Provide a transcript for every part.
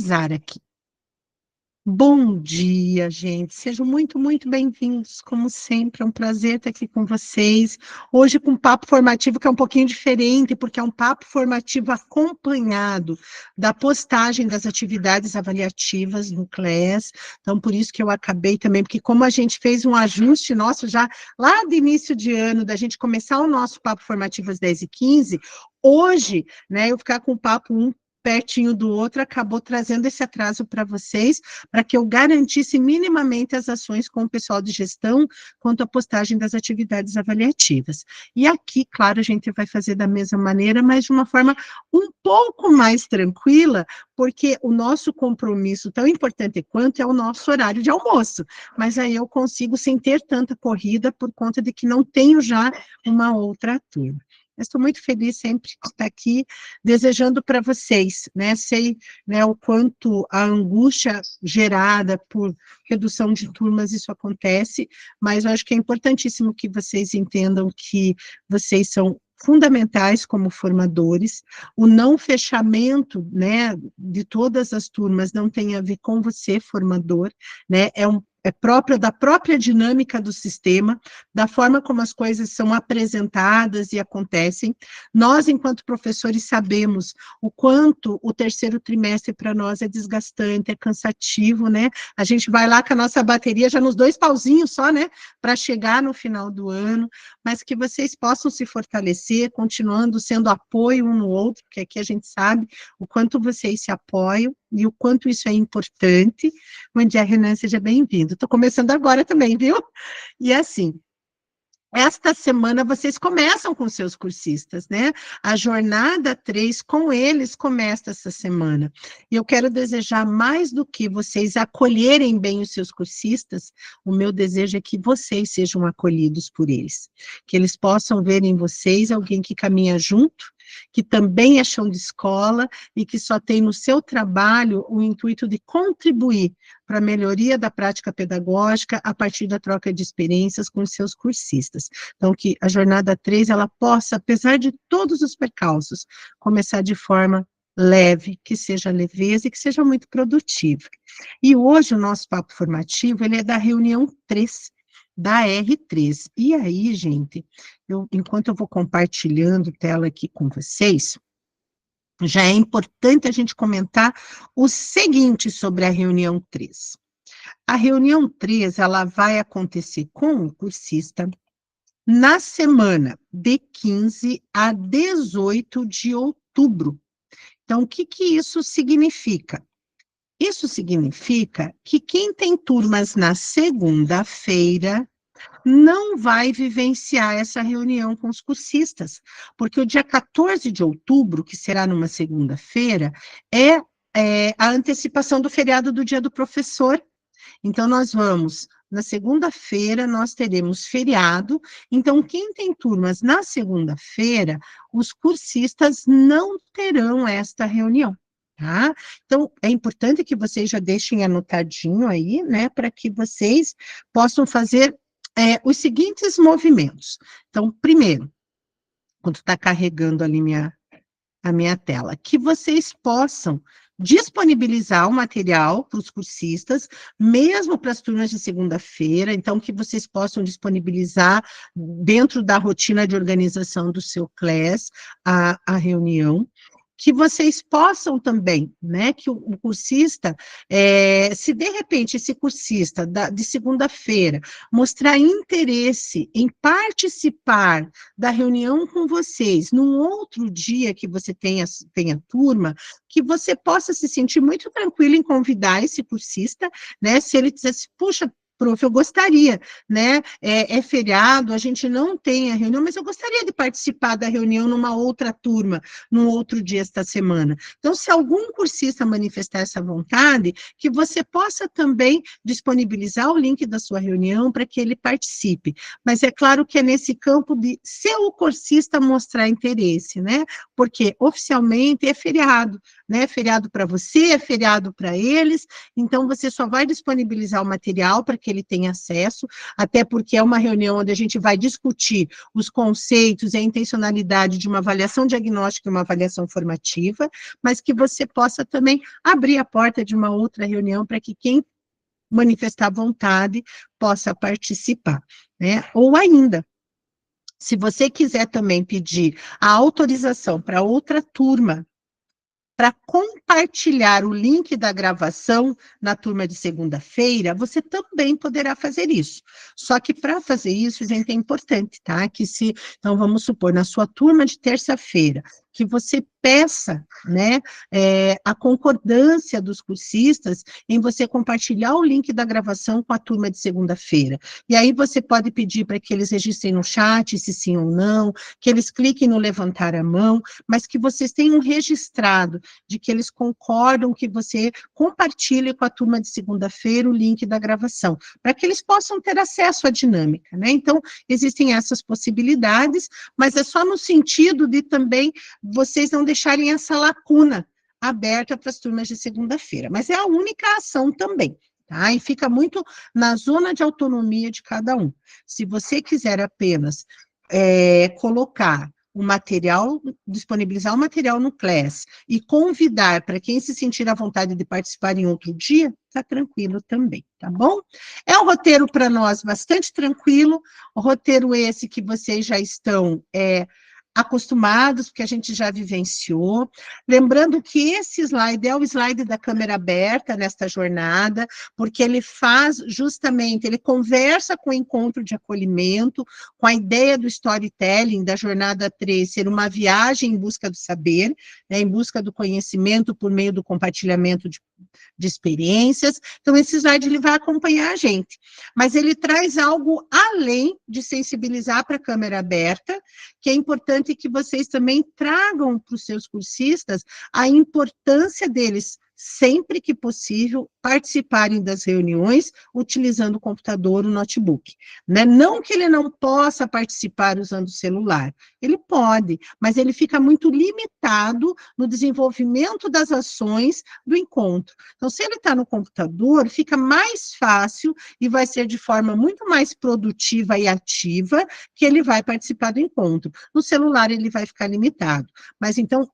finalizar aqui. Bom dia, gente. Sejam muito, muito bem-vindos. Como sempre, é um prazer estar aqui com vocês. Hoje com um papo formativo que é um pouquinho diferente, porque é um papo formativo acompanhado da postagem das atividades avaliativas no CLES. Então, por isso que eu acabei também, porque como a gente fez um ajuste nosso já lá de início de ano, da gente começar o nosso papo formativo às 10h15, hoje, né, eu ficar com o papo um pertinho do outro, acabou trazendo esse atraso para vocês, para que eu garantisse minimamente as ações com o pessoal de gestão quanto à postagem das atividades avaliativas. E aqui, claro, a gente vai fazer da mesma maneira, mas de uma forma um pouco mais tranquila, porque o nosso compromisso, tão importante quanto, é o nosso horário de almoço. Mas aí eu consigo sem ter tanta corrida, por conta de que não tenho já uma outra turma. Estou muito feliz sempre de estar aqui, desejando para vocês, né? Sei, né, o quanto a angústia gerada por redução de turmas isso acontece, mas eu acho que é importantíssimo que vocês entendam que vocês são fundamentais como formadores. O não fechamento, né, de todas as turmas não tem a ver com você, formador, né? É próprio da própria dinâmica do sistema, da forma como as coisas são apresentadas e acontecem. Nós, enquanto professores, sabemos o quanto o terceiro trimestre para nós é desgastante, é cansativo, né? A gente vai lá com a nossa bateria já nos 2 pauzinhos só, né? Para chegar no final do ano, mas que vocês possam se fortalecer, continuando sendo apoio um no outro, porque aqui a gente sabe o quanto vocês se apoiam e o quanto isso é importante. Bom dia, Renan, seja bem-vindo. Estou começando agora também, viu? E assim, esta semana vocês começam com seus cursistas, né? A jornada 3 com eles começa essa semana. E eu quero desejar mais do que vocês acolherem bem os seus cursistas, o meu desejo é que vocês sejam acolhidos por eles. Que eles possam ver em vocês alguém que caminha junto, que também é chão de escola e que só tem no seu trabalho o intuito de contribuir para a melhoria da prática pedagógica a partir da troca de experiências com os seus cursistas. Então, que a jornada 3, ela possa, apesar de todos os percalços, começar de forma leve, que seja leveza e que seja muito produtiva. E hoje o nosso papo formativo, ele é da reunião 3, da R3. E aí, gente, enquanto eu vou compartilhando tela aqui com vocês, já é importante a gente comentar o seguinte sobre a reunião 3. A reunião 3, ela vai acontecer com o cursista na semana de 15 a 18 de outubro. Então, o que isso significa? Isso significa que quem tem turmas na segunda-feira não vai vivenciar essa reunião com os cursistas, porque o dia 14 de outubro, que será numa segunda-feira, é a antecipação do feriado do Dia do Professor. Então, na segunda-feira, nós teremos feriado, então, quem tem turmas na segunda-feira, os cursistas não terão esta reunião. Tá? Então, é importante que vocês já deixem anotadinho aí, né, para que vocês possam fazer os seguintes movimentos. Então, primeiro, quando está carregando ali a minha tela, que vocês possam disponibilizar o material para os cursistas, mesmo para as turmas de segunda-feira, então que vocês possam disponibilizar dentro da rotina de organização do seu CLES a reunião, que vocês possam também, né, que o cursista, se de repente esse cursista de segunda-feira mostrar interesse em participar da reunião com vocês, num outro dia que você tenha turma, que você possa se sentir muito tranquilo em convidar esse cursista, né, se ele dissesse, puxa, prof, eu gostaria, né, é feriado, a gente não tem a reunião, mas eu gostaria de participar da reunião numa outra turma, num outro dia esta semana. Então, se algum cursista manifestar essa vontade, que você possa também disponibilizar o link da sua reunião para que ele participe. Mas é claro que é nesse campo de se o cursista mostrar interesse, né, porque oficialmente é feriado, né? Feriado para você, é feriado para eles, então você só vai disponibilizar o material para que ele tenha acesso, até porque é uma reunião onde a gente vai discutir os conceitos e a intencionalidade de uma avaliação diagnóstica e uma avaliação formativa, mas que você possa também abrir a porta de uma outra reunião para que quem manifestar vontade possa participar, né? Ou ainda, se você quiser também pedir a autorização para outra turma para compartilhar o link da gravação na turma de segunda-feira, você também poderá fazer isso. Só que para fazer isso, gente, é importante, tá? Então, vamos supor, na sua turma de terça-feira, que você peça, né, a concordância dos cursistas em você compartilhar o link da gravação com a turma de segunda-feira. E aí você pode pedir para que eles registrem no chat, se sim ou não, que eles cliquem no levantar a mão, mas que vocês tenham registrado de que eles concordam que você compartilhe com a turma de segunda-feira o link da gravação, para que eles possam ter acesso à dinâmica, né? Então, existem essas possibilidades, mas é só no sentido de também vocês não deixarem essa lacuna aberta para as turmas de segunda-feira, mas é a única ação também, tá? E fica muito na zona de autonomia de cada um. Se você quiser apenas colocar o material, disponibilizar o material no Class e convidar para quem se sentir à vontade de participar em outro dia, tá tranquilo também, tá bom? É um roteiro para nós bastante tranquilo, o roteiro esse que vocês já estão acostumados, porque a gente já vivenciou. Lembrando que esse slide é o slide da câmera aberta nesta jornada, porque ele faz justamente, ele conversa com o encontro de acolhimento, com a ideia do storytelling da jornada 3 ser uma viagem em busca do saber, né, em busca do conhecimento por meio do compartilhamento de experiências. Então, esse slide ele vai acompanhar a gente, mas ele traz algo além de sensibilizar para a câmera aberta, que é importante que vocês também tragam para os seus cursistas a importância deles, sempre que possível, participarem das reuniões utilizando o computador, o notebook, né? Não que ele não possa participar usando o celular, ele pode, mas ele fica muito limitado no desenvolvimento das ações do encontro. Então, se ele está no computador, fica mais fácil e vai ser de forma muito mais produtiva e ativa que ele vai participar do encontro. No celular, ele vai ficar limitado. Mas, então,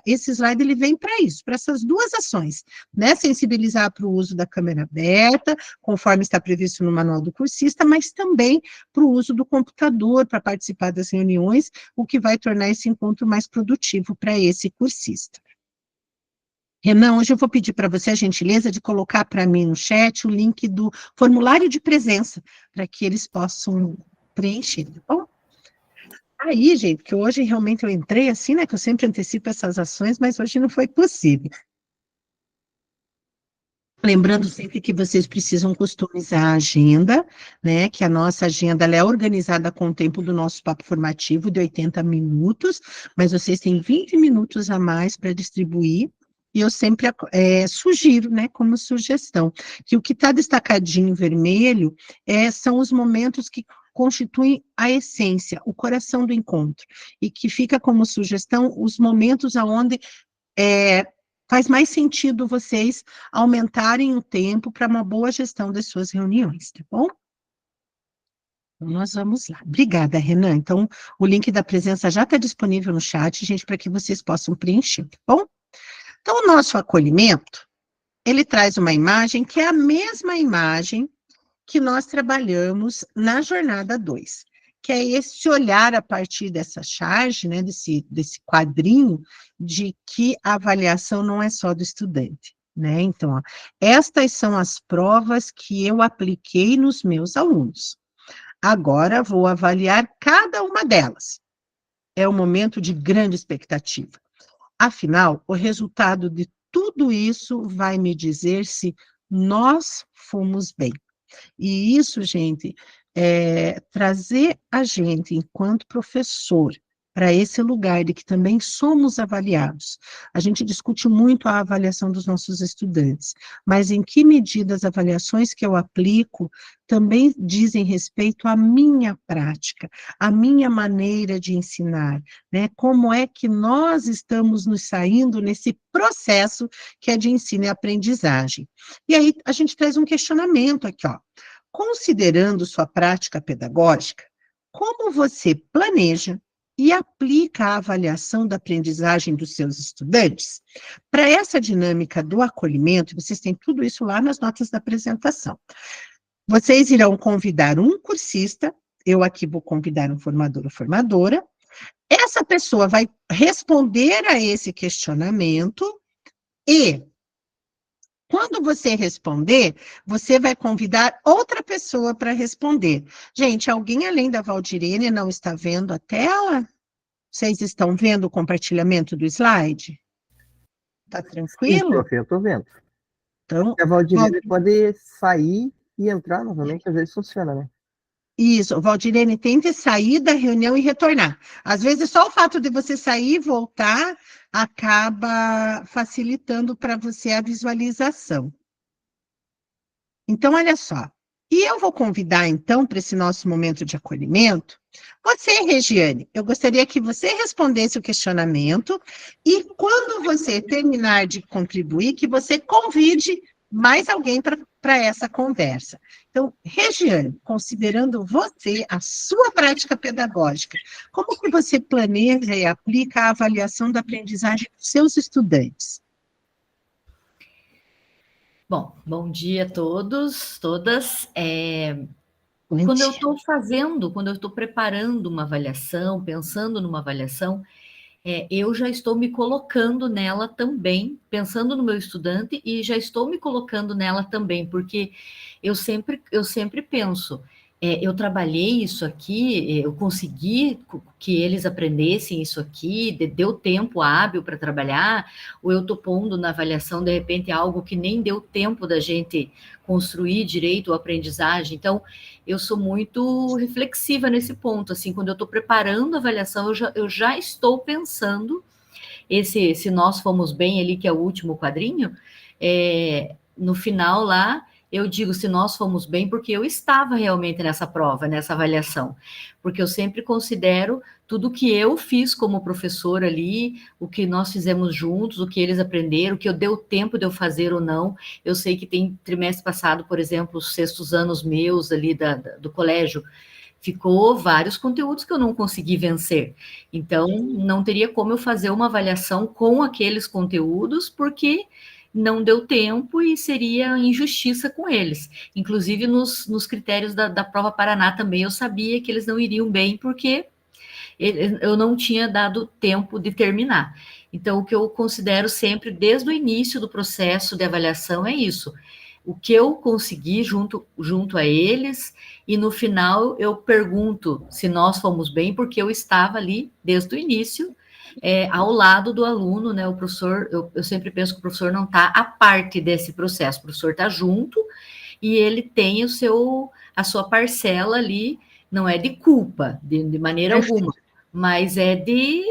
esse slide, ele vem para isso, para essas duas ações, né? Sensibilizar para o uso da câmera aberta, conforme está previsto no manual do cursista, mas também para o uso do computador, para participar das reuniões, o que vai tornar esse encontro mais produtivo para esse cursista. Renan, hoje eu vou pedir para você a gentileza de colocar para mim no chat o link do formulário de presença, para que eles possam preencher, tá bom? Aí, gente, que hoje realmente eu entrei assim, né, que eu sempre antecipo essas ações, mas hoje não foi possível. Lembrando sempre que vocês precisam customizar a agenda, né, que a nossa agenda ela é organizada com o tempo do nosso papo formativo de 80 minutos, mas vocês têm 20 minutos a mais para distribuir, e eu sempre sugiro, né, como sugestão, que o que está destacadinho em vermelho são os momentos que constituem a essência, o coração do encontro, e que fica como sugestão os momentos aonde faz mais sentido vocês aumentarem o tempo para uma boa gestão das suas reuniões, tá bom? Então, nós vamos lá. Obrigada, Renan. Então, o link da presença já está disponível no chat, gente, para que vocês possam preencher, tá bom? Então, o nosso acolhimento, ele traz uma imagem que é a mesma imagem que nós trabalhamos na jornada 2, que é esse olhar a partir dessa charge, né, desse quadrinho, de que a avaliação não é só do estudante, né? Então, ó, estas são as provas que eu apliquei nos meus alunos. Agora vou avaliar cada uma delas. É um momento de grande expectativa. Afinal, o resultado de tudo isso vai me dizer se nós fomos bem. E isso, gente, trazer a gente, enquanto professor, para esse lugar de que também somos avaliados. A gente discute muito a avaliação dos nossos estudantes, mas em que medida as avaliações que eu aplico também dizem respeito à minha prática, à minha maneira de ensinar, né? Como é que nós estamos nos saindo nesse processo que é de ensino e aprendizagem. E aí a gente traz um questionamento aqui, ó. Considerando sua prática pedagógica, como você planeja e aplica a avaliação da aprendizagem dos seus estudantes? Para essa dinâmica do acolhimento, vocês têm tudo isso lá nas notas da apresentação. Vocês irão convidar um cursista, eu aqui vou convidar um formador ou formadora. Essa pessoa vai responder a esse questionamento e, quando você responder, você vai convidar outra pessoa para responder. Gente, alguém além da Valdirene não está vendo a tela? Vocês estão vendo o compartilhamento do slide? Tá Sim, tranquilo? prof, eu estou vendo. Então, A Valdirene pode sair e entrar novamente, às vezes funciona, né? isso, Valdirene, tente sair da reunião e retornar. Às vezes, só o fato de você sair e voltar acaba facilitando para você a visualização. Então, olha só. E eu vou convidar, então, para esse nosso momento de acolhimento, você, Regiane, eu gostaria que você respondesse o questionamento e, quando você terminar de contribuir, que você convide mais alguém para essa conversa. Então, Regiane, considerando você, a sua prática pedagógica, como que você planeja e aplica a avaliação da aprendizagem dos seus estudantes? Bom, bom dia a todos, todas. Bom Quando eu dia. estou preparando uma avaliação, pensando numa avaliação, eu já estou me colocando nela também, pensando no meu estudante e já estou me colocando nela também, porque eu sempre penso, eu trabalhei isso aqui, eu consegui que eles aprendessem isso aqui, deu tempo hábil para trabalhar, ou eu estou pondo na avaliação, de repente, algo que nem deu tempo da gente construir direito a aprendizagem. Então, eu sou muito reflexiva nesse ponto, assim, quando eu estou preparando a avaliação, eu já estou pensando, se nós fomos bem ali, que é o último quadrinho, no final lá, eu digo se nós fomos bem, porque eu estava realmente nessa prova, nessa avaliação, porque eu sempre considero tudo que eu fiz como professor ali, o que nós fizemos juntos, o que eles aprenderam, o que eu deu tempo de eu fazer ou não. Eu sei que tem trimestre passado, por exemplo, os sextos anos meus ali do colégio, ficou vários conteúdos que eu não consegui vencer. Então, não teria como eu fazer uma avaliação com aqueles conteúdos, porque não deu tempo e seria injustiça com eles. Inclusive, nos critérios da prova Paraná também, eu sabia que eles não iriam bem, porque eu não tinha dado tempo de terminar. Então, o que eu considero sempre, desde o início do processo de avaliação, é isso. O que eu consegui junto a eles, e no final eu pergunto se nós fomos bem, porque eu estava ali desde o início, ao lado do aluno, né? O professor, eu sempre penso que o professor não está à parte desse processo, o professor está junto e ele tem a sua parcela ali, não é de culpa, de maneira alguma, mas é de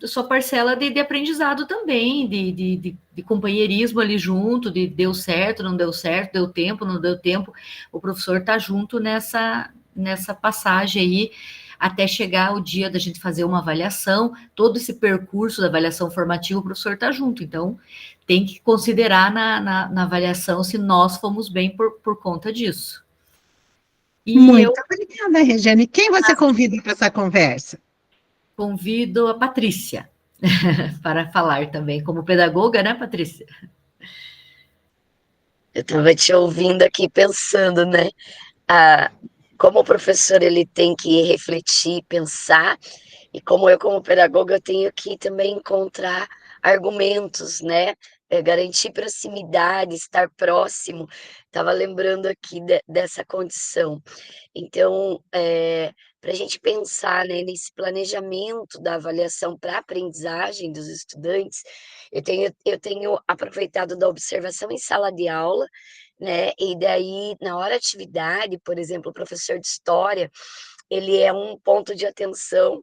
sua parcela de aprendizado também, de companheirismo ali junto, de deu certo, não deu certo, deu tempo, não deu tempo. O professor está junto nessa passagem aí, até chegar o dia da gente fazer uma avaliação, todo esse percurso da avaliação formativa, o professor está junto. Então, tem que considerar na avaliação se nós fomos bem por conta disso. E Muito eu obrigada, Regiane. Quem você convida para essa conversa? convido a Patrícia para falar também, como pedagoga, né, Patrícia? Eu estava te ouvindo aqui pensando, né? Ah, como o professor ele tem que refletir, pensar, e como eu, como pedagoga, eu tenho que também encontrar argumentos, né? Garantir proximidade, estar próximo. Estava lembrando aqui dessa condição. Então, para a gente pensar, né, nesse planejamento da avaliação para a aprendizagem dos estudantes, eu tenho aproveitado da observação em sala de aula, né, e daí, na hora da atividade, por exemplo, o professor de história, ele é um ponto de atenção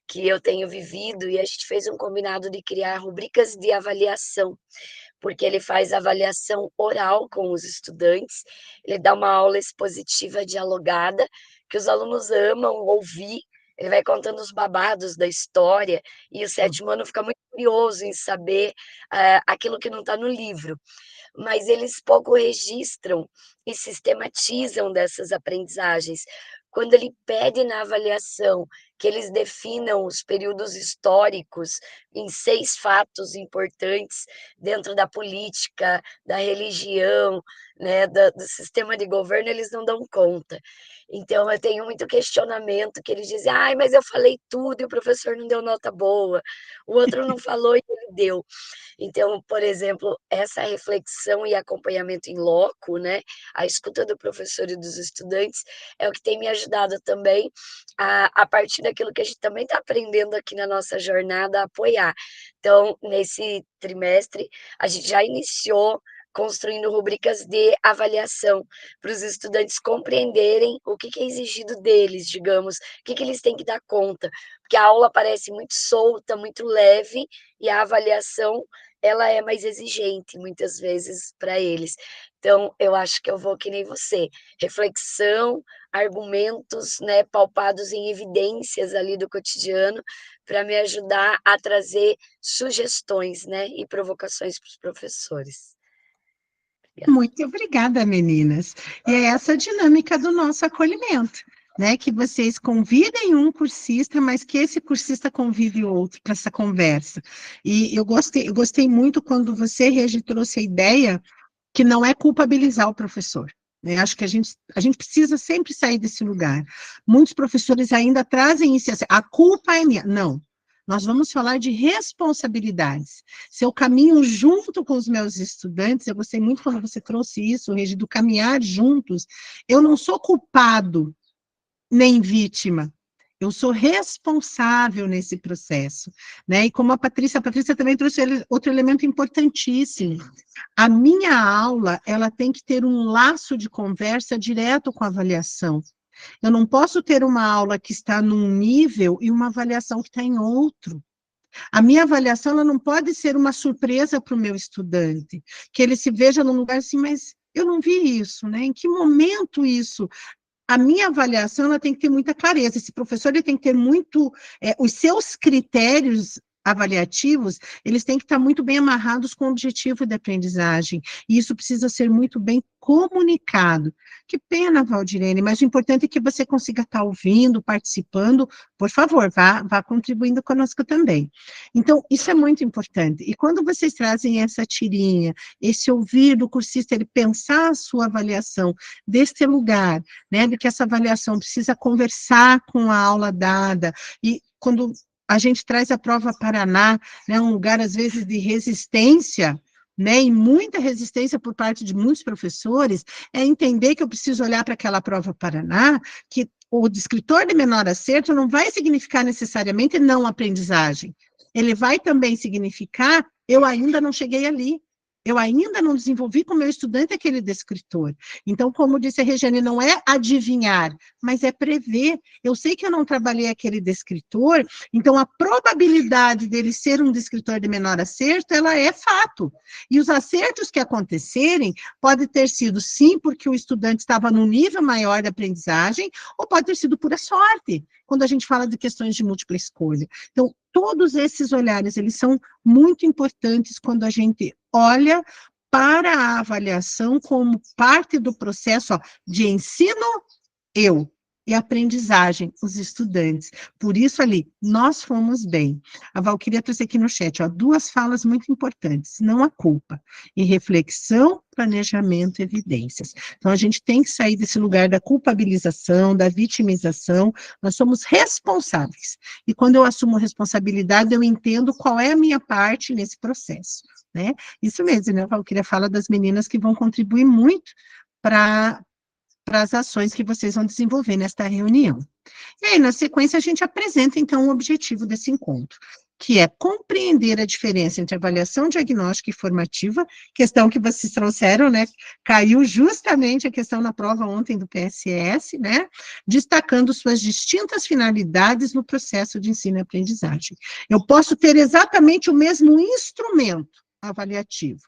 que eu tenho vivido, e a gente fez um combinado de criar rubricas de avaliação, porque ele faz avaliação oral com os estudantes, ele dá uma aula expositiva dialogada, que os alunos amam ouvir, ele vai contando os babados da história, e o 7º ano fica muito curioso em saber aquilo que não está no livro, mas eles pouco registram e sistematizam dessas aprendizagens. Quando ele pede na avaliação que eles definam os períodos históricos em 6 fatos importantes dentro da política, da religião, né, do sistema de governo, eles não dão conta. Então, eu tenho muito questionamento que eles dizem: ai, mas eu falei tudo e o professor não deu nota boa, o outro não falou e ele deu. Então, por exemplo, essa reflexão e acompanhamento em loco, né, a escuta do professor e dos estudantes, é o que tem me ajudado também a partir daquilo que a gente também está aprendendo aqui na nossa jornada, a apoiar. Então, nesse trimestre, a gente já iniciou construindo rubricas de avaliação, para os estudantes compreenderem o que é exigido deles, digamos, o que eles têm que dar conta, porque a aula parece muito solta, muito leve, e a avaliação, ela é mais exigente, muitas vezes, para eles. Então, eu acho que eu vou que nem você, reflexão, argumentos, né, palpados em evidências ali do cotidiano, para me ajudar a trazer sugestões, né, e provocações para os professores. Muito obrigada, meninas. E é essa a dinâmica do nosso acolhimento, né? Que vocês convidem um cursista, mas que esse cursista convide outro para essa conversa. E eu gostei muito quando você, Regi, trouxe a ideia que não é culpabilizar o professor. Né? Acho que a gente precisa sempre sair desse lugar. Muitos professores ainda trazem isso assim, a culpa é minha. Não. Nós vamos falar de responsabilidades. Se eu caminho junto com os meus estudantes, eu gostei muito quando você trouxe isso, Regi, do caminhar juntos, eu não sou culpado nem vítima. Eu sou responsável nesse processo, né? E como a Patrícia também trouxe outro elemento importantíssimo. A minha aula, ela tem que ter um laço de conversa direto com a avaliação. Eu não posso ter uma aula que está num nível e uma avaliação que está em outro. A minha avaliação, ela não pode ser uma surpresa para o meu estudante, que ele se veja num lugar assim, mas eu não vi isso, né? Em que momento isso? A minha avaliação, ela tem que ter muita clareza. Esse professor, ele tem que ter os seus critérios avaliativos, eles têm que estar muito bem amarrados com o objetivo de aprendizagem, e isso precisa ser muito bem comunicado. Que pena, Valdirene, mas o importante é que você consiga estar ouvindo, participando, por favor, vá contribuindo conosco também. Então, isso é muito importante, e quando vocês trazem essa tirinha, esse ouvir do cursista, ele pensar a sua avaliação desse lugar, né, de que essa avaliação precisa conversar com a aula dada, e quando a gente traz a prova Paraná, né, um lugar, às vezes, de resistência, né, e muita resistência por parte de muitos professores, é entender que eu preciso olhar para aquela prova Paraná, que o descritor de menor acerto não vai significar necessariamente não aprendizagem, ele vai também significar eu ainda não cheguei ali, eu ainda não desenvolvi com o meu estudante aquele descritor. Então, como disse a Regiane, não é adivinhar, mas é prever. Eu sei que eu não trabalhei aquele descritor, então a probabilidade dele ser um descritor de menor acerto, ela é fato. E os acertos que acontecerem, pode ter sido sim, porque o estudante estava num nível maior de aprendizagem, ou pode ter sido pura sorte, quando a gente fala de questões de múltipla escolha. Então, todos esses olhares, eles são muito importantes quando a gente olha para a avaliação como parte do processo de ensino, e aprendizagem, os estudantes. Por isso ali, nós fomos bem. A Valquíria trouxe aqui no chat, 2 falas muito importantes, não a culpa, e reflexão, planejamento e evidências. Então, a gente tem que sair desse lugar da culpabilização, da vitimização, nós somos responsáveis. E quando eu assumo responsabilidade, eu entendo qual é a minha parte nesse processo, né? Isso mesmo, né? A Valquíria fala das meninas que vão contribuir muito para as ações que vocês vão desenvolver nesta reunião. E aí, na sequência, a gente apresenta, então, o objetivo desse encontro. que é compreender a diferença entre avaliação diagnóstica e formativa, questão que vocês trouxeram, né? Caiu justamente a questão na prova ontem do PSS, né? Destacando suas distintas finalidades no processo de ensino e aprendizagem. Eu posso ter exatamente o mesmo instrumento avaliativo,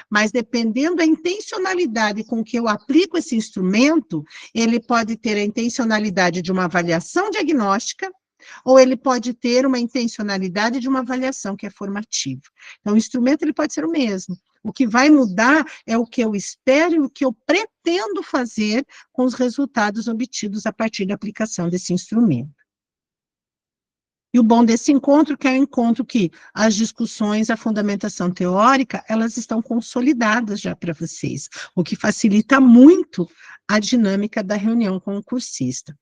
mas dependendo da intencionalidade com que eu aplico esse instrumento, ele pode ter a intencionalidade de uma avaliação diagnóstica, ou ele pode ter uma intencionalidade de uma avaliação que é formativa. Então, o instrumento ele pode ser o mesmo. O que vai mudar é o que eu espero e o que eu pretendo fazer com os resultados obtidos a partir da aplicação desse instrumento. E o bom desse encontro que é o encontro que as discussões, a fundamentação teórica, elas estão consolidadas já para vocês, o que facilita muito a dinâmica da reunião com o cursista.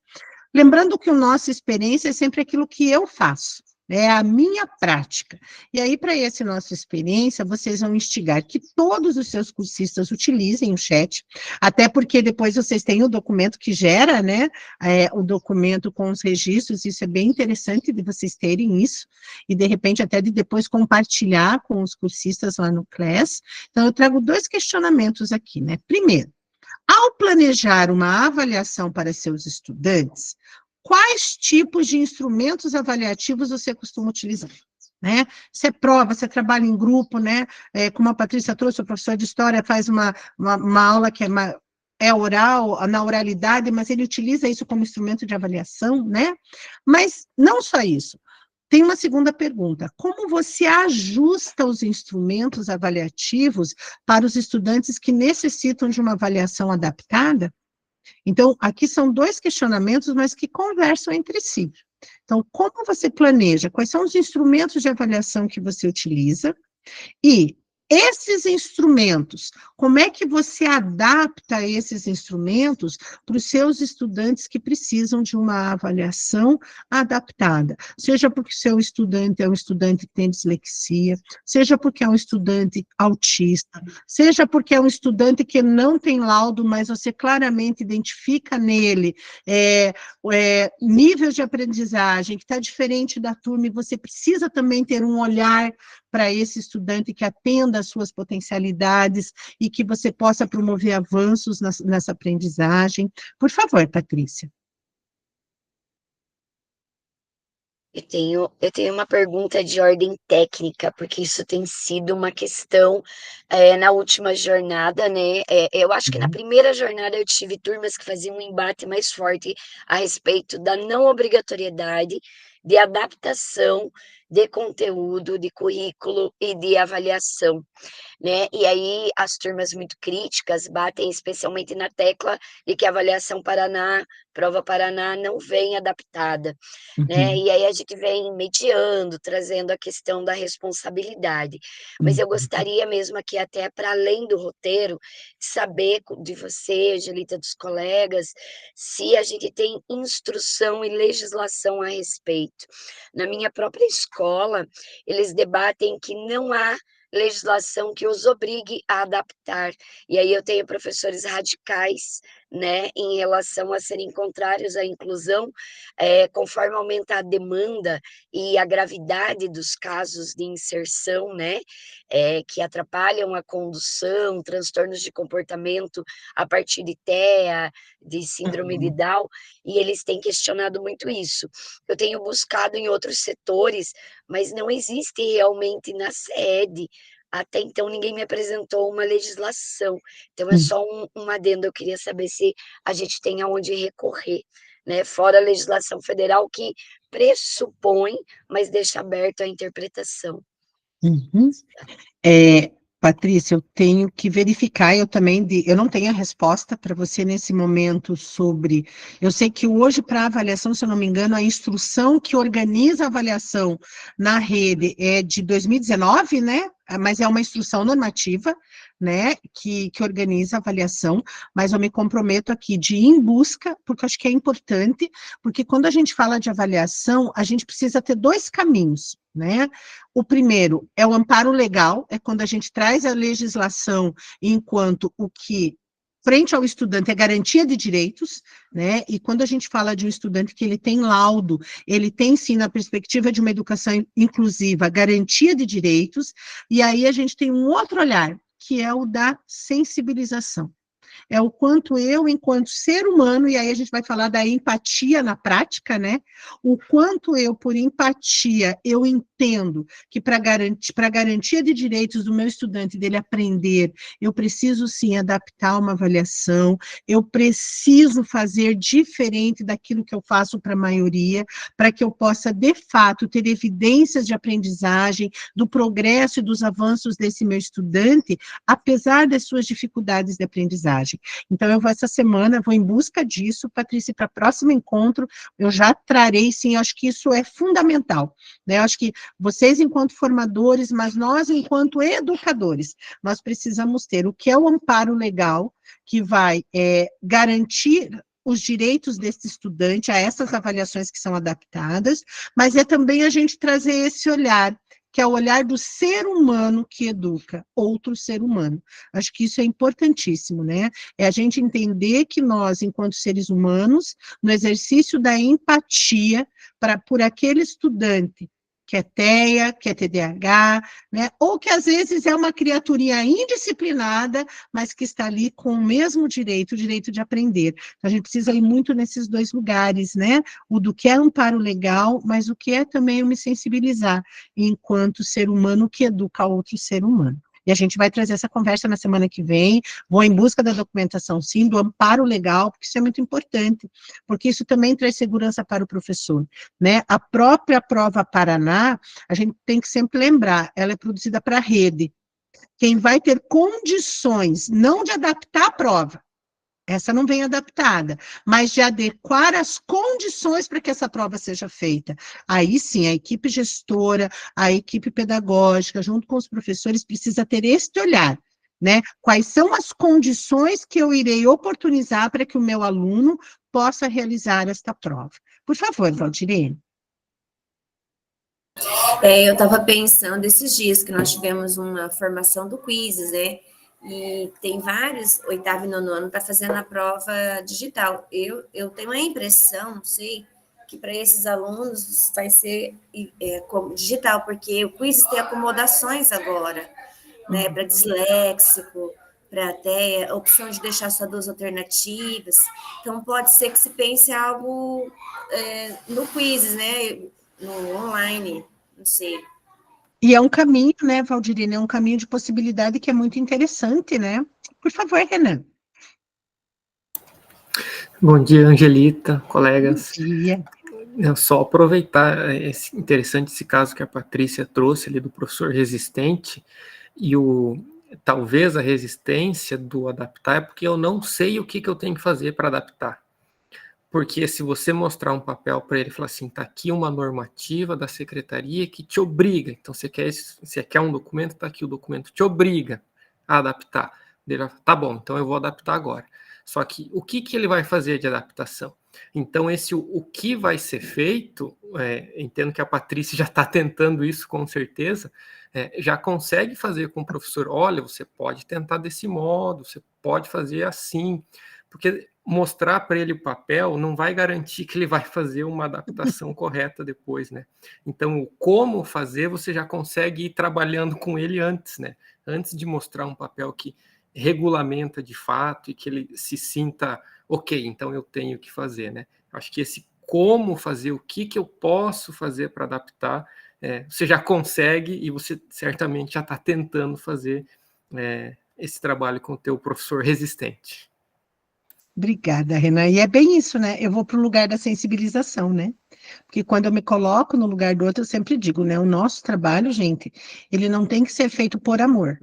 Lembrando que a nossa experiência é sempre aquilo que eu faço, é a minha prática. E aí, para essa nossa experiência, vocês vão instigar que todos os seus cursistas utilizem o chat, até porque depois vocês têm o documento que gera, né, o documento com os registros, isso é bem interessante de vocês terem isso, e de repente até de depois compartilhar com os cursistas lá no Class. Então, eu trago 2 questionamentos aqui, né. Primeiro, ao planejar uma avaliação para seus estudantes, quais tipos de instrumentos avaliativos você costuma utilizar? Né? Se é prova, se é trabalho em grupo, né? Como a Patrícia trouxe, o professor de História faz uma aula que é oral, na oralidade, mas ele utiliza isso como instrumento de avaliação, né? Mas não só isso. Tem uma segunda pergunta: como você ajusta os instrumentos avaliativos para os estudantes que necessitam de uma avaliação adaptada? Então, aqui são 2 questionamentos, mas que conversam entre si. Então, como você planeja? Quais são os instrumentos de avaliação que você utiliza? E esses instrumentos, como é que você adapta esses instrumentos para os seus estudantes que precisam de uma avaliação adaptada? Seja porque o seu estudante é um estudante que tem dislexia, seja porque é um estudante autista, seja porque é um estudante que não tem laudo, mas você claramente identifica nele nível de aprendizagem que está diferente da turma e você precisa também ter um olhar para esse estudante que atenda às suas potencialidades e que você possa promover avanços nessa aprendizagem. Por favor, Patrícia. Eu tenho uma pergunta de ordem técnica, porque isso tem sido uma questão na última jornada, né? Eu acho que na primeira jornada eu tive turmas que faziam um embate mais forte a respeito da não obrigatoriedade de adaptação de conteúdo, de currículo e de avaliação, né? E aí as turmas muito críticas batem especialmente na tecla de que a avaliação Paraná, prova Paraná não vem adaptada, né? E aí a gente vem mediando, trazendo a questão da responsabilidade. Mas eu gostaria mesmo aqui, até para além do roteiro, saber de você, Angelita, dos colegas, se a gente tem instrução e legislação a respeito. Na minha própria escola, eles debatem que não há legislação que os obrigue a adaptar. E aí eu tenho professores radicais, né, em relação a serem contrários à inclusão, conforme aumenta a demanda e a gravidade dos casos de inserção, né, que atrapalham a condução, transtornos de comportamento a partir de TEA, de síndrome de Down, e eles têm questionado muito isso. Eu tenho buscado em outros setores, mas não existe realmente na sede. Até então ninguém me apresentou uma legislação. Então é só um adendo, eu queria saber se a gente tem aonde recorrer, né? Fora a legislação federal que pressupõe, mas deixa aberto a interpretação. Patrícia, eu tenho que verificar, eu não tenho a resposta para você nesse momento sobre, eu sei que hoje para avaliação, se eu não me engano, a instrução que organiza a avaliação na rede é de 2019, né? Mas é uma instrução normativa, né, que organiza a avaliação, mas eu me comprometo aqui de ir em busca, porque eu acho que é importante, porque quando a gente fala de avaliação, a gente precisa ter 2 caminhos, né? O primeiro é o amparo legal, é quando a gente traz a legislação enquanto o que frente ao estudante é garantia de direitos, né? E quando a gente fala de um estudante que ele tem laudo, ele tem sim, na perspectiva de uma educação inclusiva, garantia de direitos, e aí a gente tem um outro olhar, que é o da sensibilização. É o quanto eu, enquanto ser humano, e aí a gente vai falar da empatia na prática, né? O quanto eu, por empatia, eu entendo que para garantia de direitos do meu estudante, dele aprender, eu preciso sim adaptar uma avaliação, eu preciso fazer diferente daquilo que eu faço para a maioria, para que eu possa, de fato, ter evidências de aprendizagem, do progresso e dos avanços desse meu estudante, apesar das suas dificuldades de aprendizagem. Então, essa semana, vou em busca disso, Patrícia, para o próximo encontro, eu já trarei, sim, eu acho que isso é fundamental, né? Eu acho que vocês, enquanto formadores, mas nós, enquanto educadores, nós precisamos ter o que é o amparo legal, que vai garantir os direitos desse estudante a essas avaliações que são adaptadas, mas é também a gente trazer esse olhar, que é o olhar do ser humano que educa outro ser humano. Acho que isso é importantíssimo, né? É a gente entender que nós, enquanto seres humanos, no exercício da empatia por aquele estudante que é TEA, que é TDAH, né? Ou que às vezes é uma criaturinha indisciplinada, mas que está ali com o mesmo direito, o direito de aprender. Então, a gente precisa ir muito nesses dois lugares, né? O do que é amparo legal, mas o que é também eu me sensibilizar enquanto ser humano que educa outro ser humano. E a gente vai trazer essa conversa na semana que vem, vou em busca da documentação, sim, do amparo legal, porque isso é muito importante, porque isso também traz segurança para o professor, né? A própria prova Paraná, a gente tem que sempre lembrar, ela é produzida para a rede. Quem vai ter condições, não de adaptar a prova, essa não vem adaptada, mas de adequar as condições para que essa prova seja feita. Aí sim, a equipe gestora, a equipe pedagógica, junto com os professores, precisa ter este olhar, né? Quais são as condições que eu irei oportunizar para que o meu aluno possa realizar esta prova? Por favor, Valdirene. Eu estava pensando esses dias que nós tivemos uma formação do Quizzes, né? E tem vários, 8º e 9º ano, tá fazendo a prova digital. Eu tenho a impressão, não sei, que para esses alunos vai ser como digital, porque o Quizzes tem acomodações agora, né? Para disléxico, para até a opção de deixar só 2 alternativas. Então, pode ser que se pense algo no Quizzes, né? No online, não sei. E é um caminho, né, Valdirene, é um caminho de possibilidade que é muito interessante, né? Por favor, Renan. Bom dia, Angelita, colegas. Bom dia. Eu só aproveitar interessante esse caso que a Patrícia trouxe ali do professor resistente, e talvez a resistência do adaptar é porque eu não sei o que eu tenho que fazer para adaptar. Porque se você mostrar um papel para ele e falar assim, tá aqui uma normativa da secretaria que te obriga, então você quer um documento, tá aqui o documento, te obriga a adaptar. Ele vai falar, tá bom, então eu vou adaptar agora. Só que o que ele vai fazer de adaptação? Então o que vai ser feito, entendo que a Patrícia já está tentando isso com certeza, já consegue fazer com o professor, olha, você pode tentar desse modo, você pode fazer assim, porque mostrar para ele o papel não vai garantir que ele vai fazer uma adaptação correta depois, né? Então, o como fazer, você já consegue ir trabalhando com ele antes, né? Antes de mostrar um papel que regulamenta de fato e que ele se sinta, ok, então eu tenho que fazer, né? Acho que esse como fazer, o que eu posso fazer para adaptar, você já consegue e você certamente já está tentando fazer esse trabalho com o teu professor resistente. Obrigada, Renan. E é bem isso, né? Eu vou para o lugar da sensibilização, né? Porque quando eu me coloco no lugar do outro, eu sempre digo, né? O nosso trabalho, gente, ele não tem que ser feito por amor,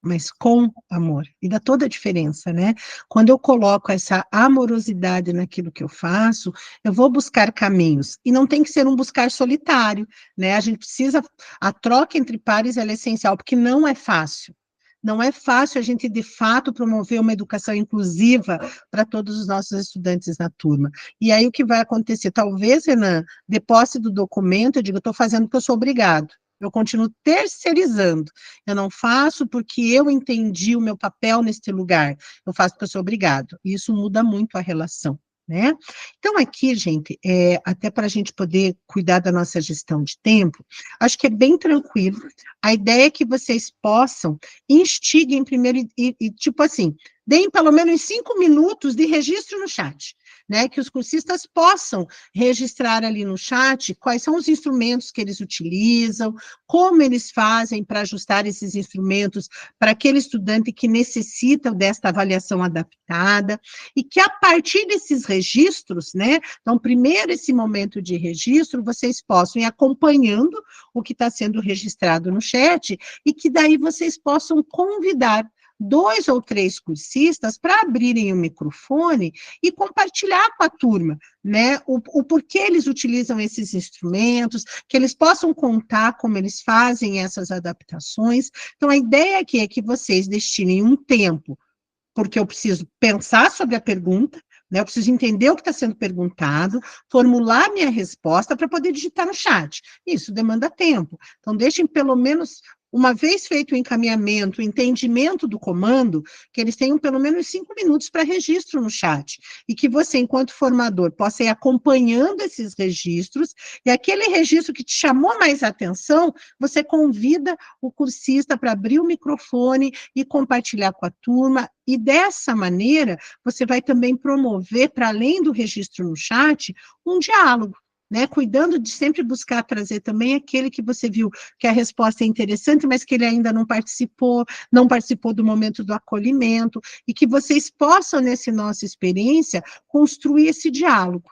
mas com amor. E dá toda a diferença, né? Quando eu coloco essa amorosidade naquilo que eu faço, eu vou buscar caminhos. E não tem que ser um buscar solitário, né? A gente precisa... A troca entre pares, ela é essencial, porque não é fácil. Não é fácil a gente, de fato, promover uma educação inclusiva para todos os nossos estudantes na turma. E aí, o que vai acontecer? Talvez, Renan, de posse do documento, eu digo, eu estou fazendo porque eu sou obrigado. Eu continuo terceirizando. Eu não faço porque eu entendi o meu papel neste lugar. Eu faço porque eu sou obrigado. E isso muda muito a relação, né? Então, aqui, gente, até para a gente poder cuidar da nossa gestão de tempo, acho que é bem tranquilo. A ideia é que vocês possam, instiguem primeiro tipo assim, deem pelo menos 5 minutos de registro no chat, né? Que os cursistas possam registrar ali no chat quais são os instrumentos que eles utilizam, como eles fazem para ajustar esses instrumentos para aquele estudante que necessita desta avaliação adaptada, e que a partir desses registros, né, então primeiro esse momento de registro, vocês possam ir acompanhando o que está sendo registrado no chat, e que daí vocês possam convidar 2 ou 3 cursistas para abrirem o microfone e compartilhar com a turma, né, o porquê eles utilizam esses instrumentos, que eles possam contar como eles fazem essas adaptações. Então, a ideia aqui é que vocês destinem um tempo, porque eu preciso pensar sobre a pergunta, né, eu preciso entender o que está sendo perguntado, formular minha resposta para poder digitar no chat. Isso demanda tempo. Então, deixem pelo menos, uma vez feito o encaminhamento, o entendimento do comando, que eles tenham pelo menos 5 minutos para registro no chat, e que você, enquanto formador, possa ir acompanhando esses registros, e aquele registro que te chamou mais atenção, você convida o cursista para abrir o microfone e compartilhar com a turma, e dessa maneira, você vai também promover, para além do registro no chat, um diálogo, né, cuidando de sempre buscar trazer também aquele que você viu que a resposta é interessante, mas que ele ainda não participou do momento do acolhimento, e que vocês possam, nessa nossa experiência, construir esse diálogo.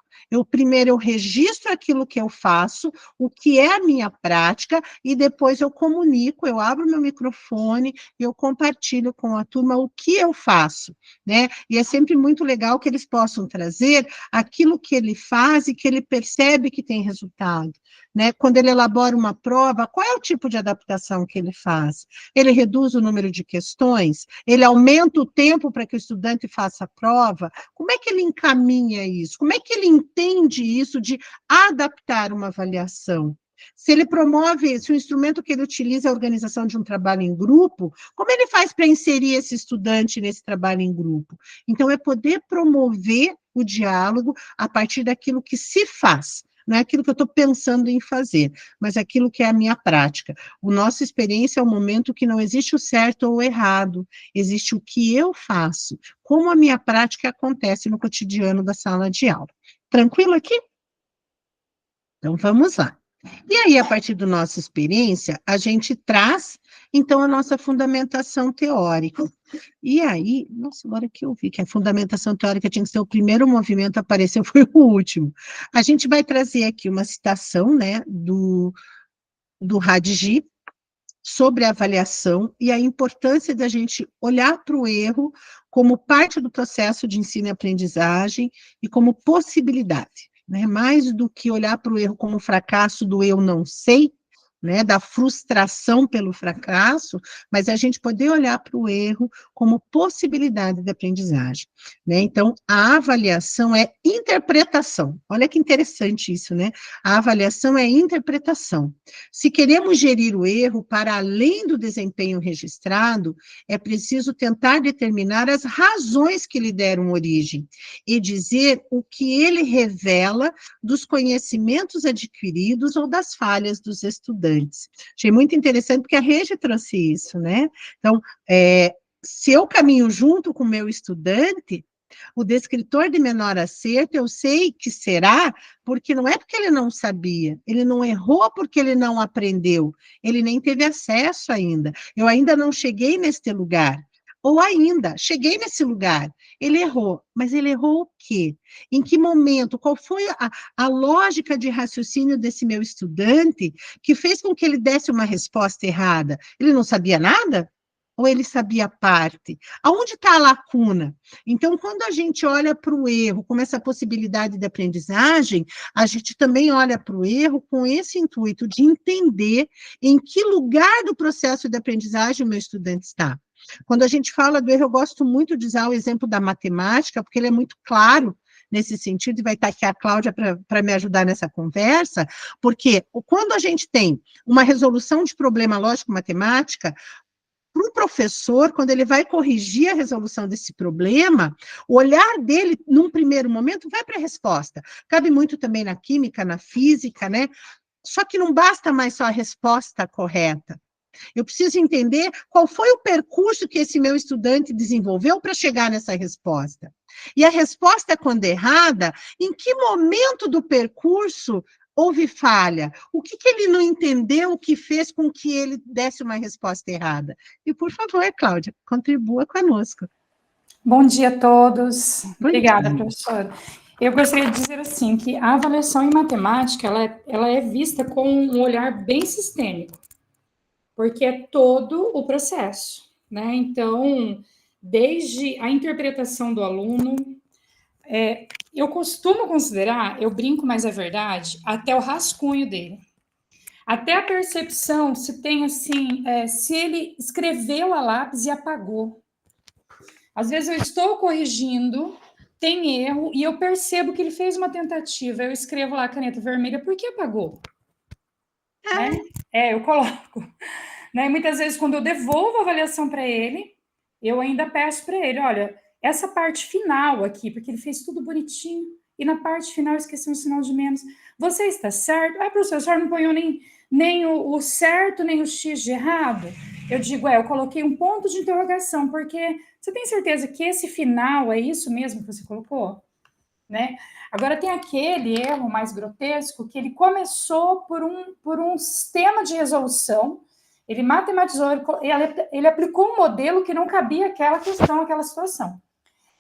Primeiro eu registro aquilo que eu faço, o que é a minha prática, e depois eu comunico, eu abro meu microfone e eu compartilho com a turma o que eu faço, né? E é sempre muito legal que eles possam trazer aquilo que ele faz e que ele percebe que tem resultado, né? Quando ele elabora uma prova, qual é o tipo de adaptação que ele faz? Ele reduz o número de questões? Ele aumenta o tempo para que o estudante faça a prova? Como é que ele encaminha isso? Como é que ele entende isso de adaptar uma avaliação? Se ele promove, se o instrumento que ele utiliza é a organização de um trabalho em grupo, como ele faz para inserir esse estudante nesse trabalho em grupo? Então, é poder promover o diálogo a partir daquilo que se faz, não é aquilo que eu estou pensando em fazer, mas aquilo que é a minha prática. A nossa experiência é um momento que não existe o certo ou o errado, existe o que eu faço, como a minha prática acontece no cotidiano da sala de aula. Tranquilo aqui? Então, vamos lá. E aí, a partir da nossa experiência, a gente traz, então, a nossa fundamentação teórica. E aí, nossa, agora que eu vi que a fundamentação teórica tinha que ser o primeiro movimento, apareceu, foi o último. A gente vai trazer aqui uma citação, né, do Radji, sobre a avaliação e a importância da gente olhar para o erro como parte do processo de ensino e aprendizagem e como possibilidade, né? Mais do que olhar para o erro como fracasso do eu não sei, né, da frustração pelo fracasso, mas a gente poder olhar para o erro como possibilidade de aprendizagem, né? Então, a avaliação é interpretação. Olha que interessante isso, né? A avaliação é interpretação. Se queremos gerir o erro para além do desempenho registrado, é preciso tentar determinar as razões que lhe deram origem e dizer o que ele revela dos conhecimentos adquiridos ou das falhas dos estudantes. Achei muito interessante, porque a Regi trouxe isso, né? Então, se eu caminho junto com o meu estudante, o descritor de menor acerto, eu sei que será, porque não é porque ele não sabia, ele não errou porque ele não aprendeu, ele nem teve acesso ainda, eu ainda não cheguei neste lugar. Ou ainda, cheguei nesse lugar, ele errou, mas ele errou o quê? Em que momento? Qual foi a lógica de raciocínio desse meu estudante que fez com que ele desse uma resposta errada? Ele não sabia nada? Ou ele sabia parte? Aonde está a lacuna? Então, quando a gente olha para o erro como essa possibilidade de aprendizagem, a gente também olha para o erro com esse intuito de entender em que lugar do processo de aprendizagem o meu estudante está. Quando a gente fala do erro, eu gosto muito de usar o exemplo da matemática, porque ele é muito claro, nesse sentido, e vai estar aqui a Cláudia para me ajudar nessa conversa, porque quando a gente tem uma resolução de problema lógico-matemática, para o professor, quando ele vai corrigir a resolução desse problema, o olhar dele, num primeiro momento, vai para a resposta. Cabe muito também na química, na física, né? Só que não basta mais só a resposta correta. Eu preciso entender qual foi o percurso que esse meu estudante desenvolveu para chegar nessa resposta. E a resposta, quando errada, em que momento do percurso houve falha? O que ele não entendeu que fez com que ele desse uma resposta errada? E, por favor, Cláudia, contribua conosco. Bom dia a todos. Bom Obrigada, dia. professora. Eu gostaria de dizer assim, que a avaliação em matemática, ela é vista com um olhar bem sistêmico, porque é todo o processo, né? Então, desde a interpretação do aluno, eu costumo considerar, eu brinco, mas é verdade, até o rascunho dele. Até a percepção, se tem assim, se ele escreveu a lápis e apagou. Às vezes eu estou corrigindo, tem erro, e eu percebo que ele fez uma tentativa. Eu escrevo lá a caneta vermelha, por que apagou? Né? Eu coloco. Né? Muitas vezes, quando eu devolvo a avaliação para ele, eu ainda peço para ele, olha, essa parte final aqui, porque ele fez tudo bonitinho, e na parte final eu esqueci um sinal de menos. Você está certo? Professor, a senhora não ponhou nem o certo, nem o X de errado? Eu digo, eu coloquei um ponto de interrogação, porque você tem certeza que esse final é isso mesmo que você colocou? Né? Agora, tem aquele erro mais grotesco, que ele começou por um sistema de resolução, ele matematizou, ele aplicou um modelo que não cabia aquela questão, aquela situação.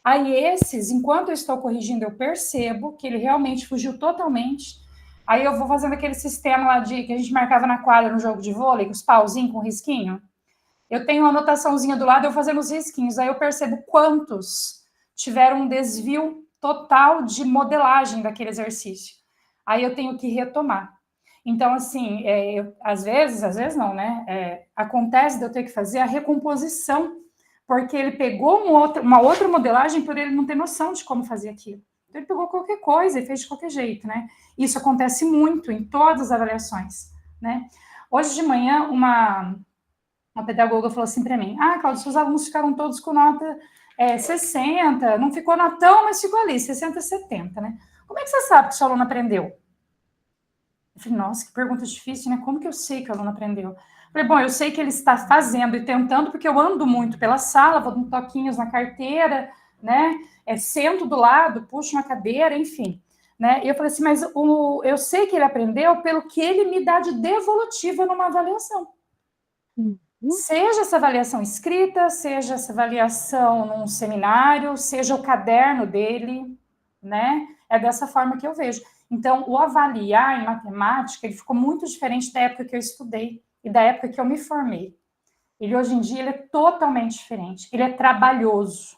Aí esses, enquanto eu estou corrigindo, eu percebo que ele realmente fugiu totalmente. Aí eu vou fazendo aquele sistema lá que a gente marcava na quadra no jogo de vôlei, os pauzinhos com risquinho. Eu tenho uma anotaçãozinha do lado, eu fazendo os risquinhos. Aí eu percebo quantos tiveram um desvio total de modelagem daquele exercício. Aí eu tenho que retomar. Então, assim, às vezes não, né? Acontece de eu ter que fazer a recomposição, porque ele pegou uma outra modelagem por ele não ter noção de como fazer aquilo. Então, ele pegou qualquer coisa e fez de qualquer jeito, né? Isso acontece muito em todas as avaliações, né? Hoje de manhã, uma pedagoga falou assim para mim, Cláudia, seus alunos ficaram todos com nota 60, não ficou notão, mas ficou ali, 60, 70, né? Como é que você sabe que o seu aluno aprendeu? Eu falei, nossa, que pergunta difícil, né? Como que eu sei que o aluno aprendeu? Eu falei, bom, eu sei que ele está fazendo e tentando, porque eu ando muito pela sala, vou dando toquinhos na carteira, né? Sento do lado, puxo uma cadeira, enfim. Né? E eu falei assim, mas eu sei que ele aprendeu pelo que ele me dá de devolutiva numa avaliação. Seja essa avaliação escrita, seja essa avaliação num seminário, seja o caderno dele, né? É dessa forma que eu vejo. Então, o avaliar em matemática, ele ficou muito diferente da época que eu estudei e da época que eu me formei. Ele, hoje em dia, ele é totalmente diferente. Ele é trabalhoso.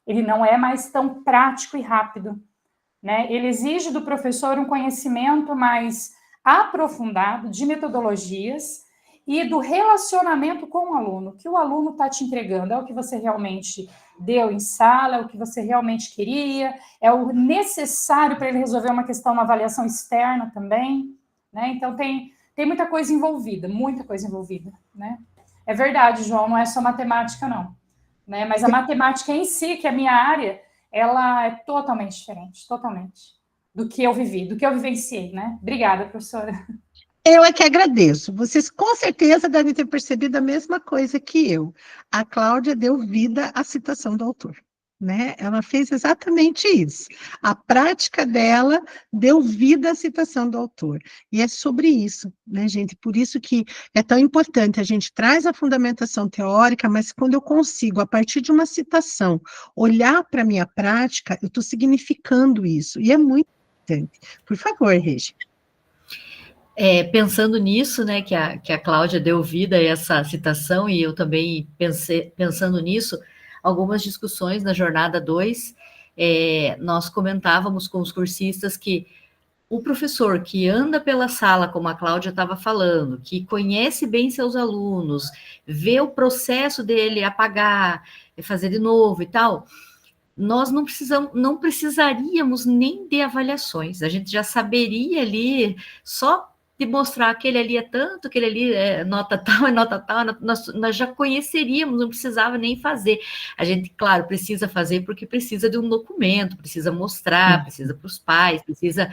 Ele não é mais tão prático e rápido, né? Ele exige do professor um conhecimento mais aprofundado de metodologias e do relacionamento com o aluno. O que o aluno está te entregando é o que você realmente deu em sala, é o que você realmente queria, é o necessário para ele resolver uma questão, uma avaliação externa também, né? Então, tem muita coisa envolvida, né? É verdade, João, não é só matemática, não. Né? Mas a matemática em si, que é a minha área, ela é totalmente diferente, totalmente, do que eu vivi, do que eu vivenciei, né? Obrigada, professora. Eu é que agradeço. Vocês com certeza devem ter percebido a mesma coisa que eu. A Cláudia deu vida à citação do autor, né? Ela fez exatamente isso. A prática dela deu vida à citação do autor. E é sobre isso, né, gente? Por isso que é tão importante. A gente traz a fundamentação teórica, mas quando eu consigo, a partir de uma citação, olhar para a minha prática, eu estou significando isso. E é muito importante. Por favor, Regi. Pensando nisso, né, que a Cláudia deu vida a essa citação, e eu também pensando nisso, algumas discussões na jornada 2, nós comentávamos com os cursistas que o professor que anda pela sala, como a Cláudia estava falando, que conhece bem seus alunos, vê o processo dele apagar, fazer de novo e tal, nós não precisaríamos nem de avaliações, a gente já saberia ali, só de mostrar aquele ali é tanto, aquele ali é nota tal, nós já conheceríamos, não precisava nem fazer. A gente, claro, precisa fazer porque precisa de um documento, precisa mostrar, precisa para os pais, precisa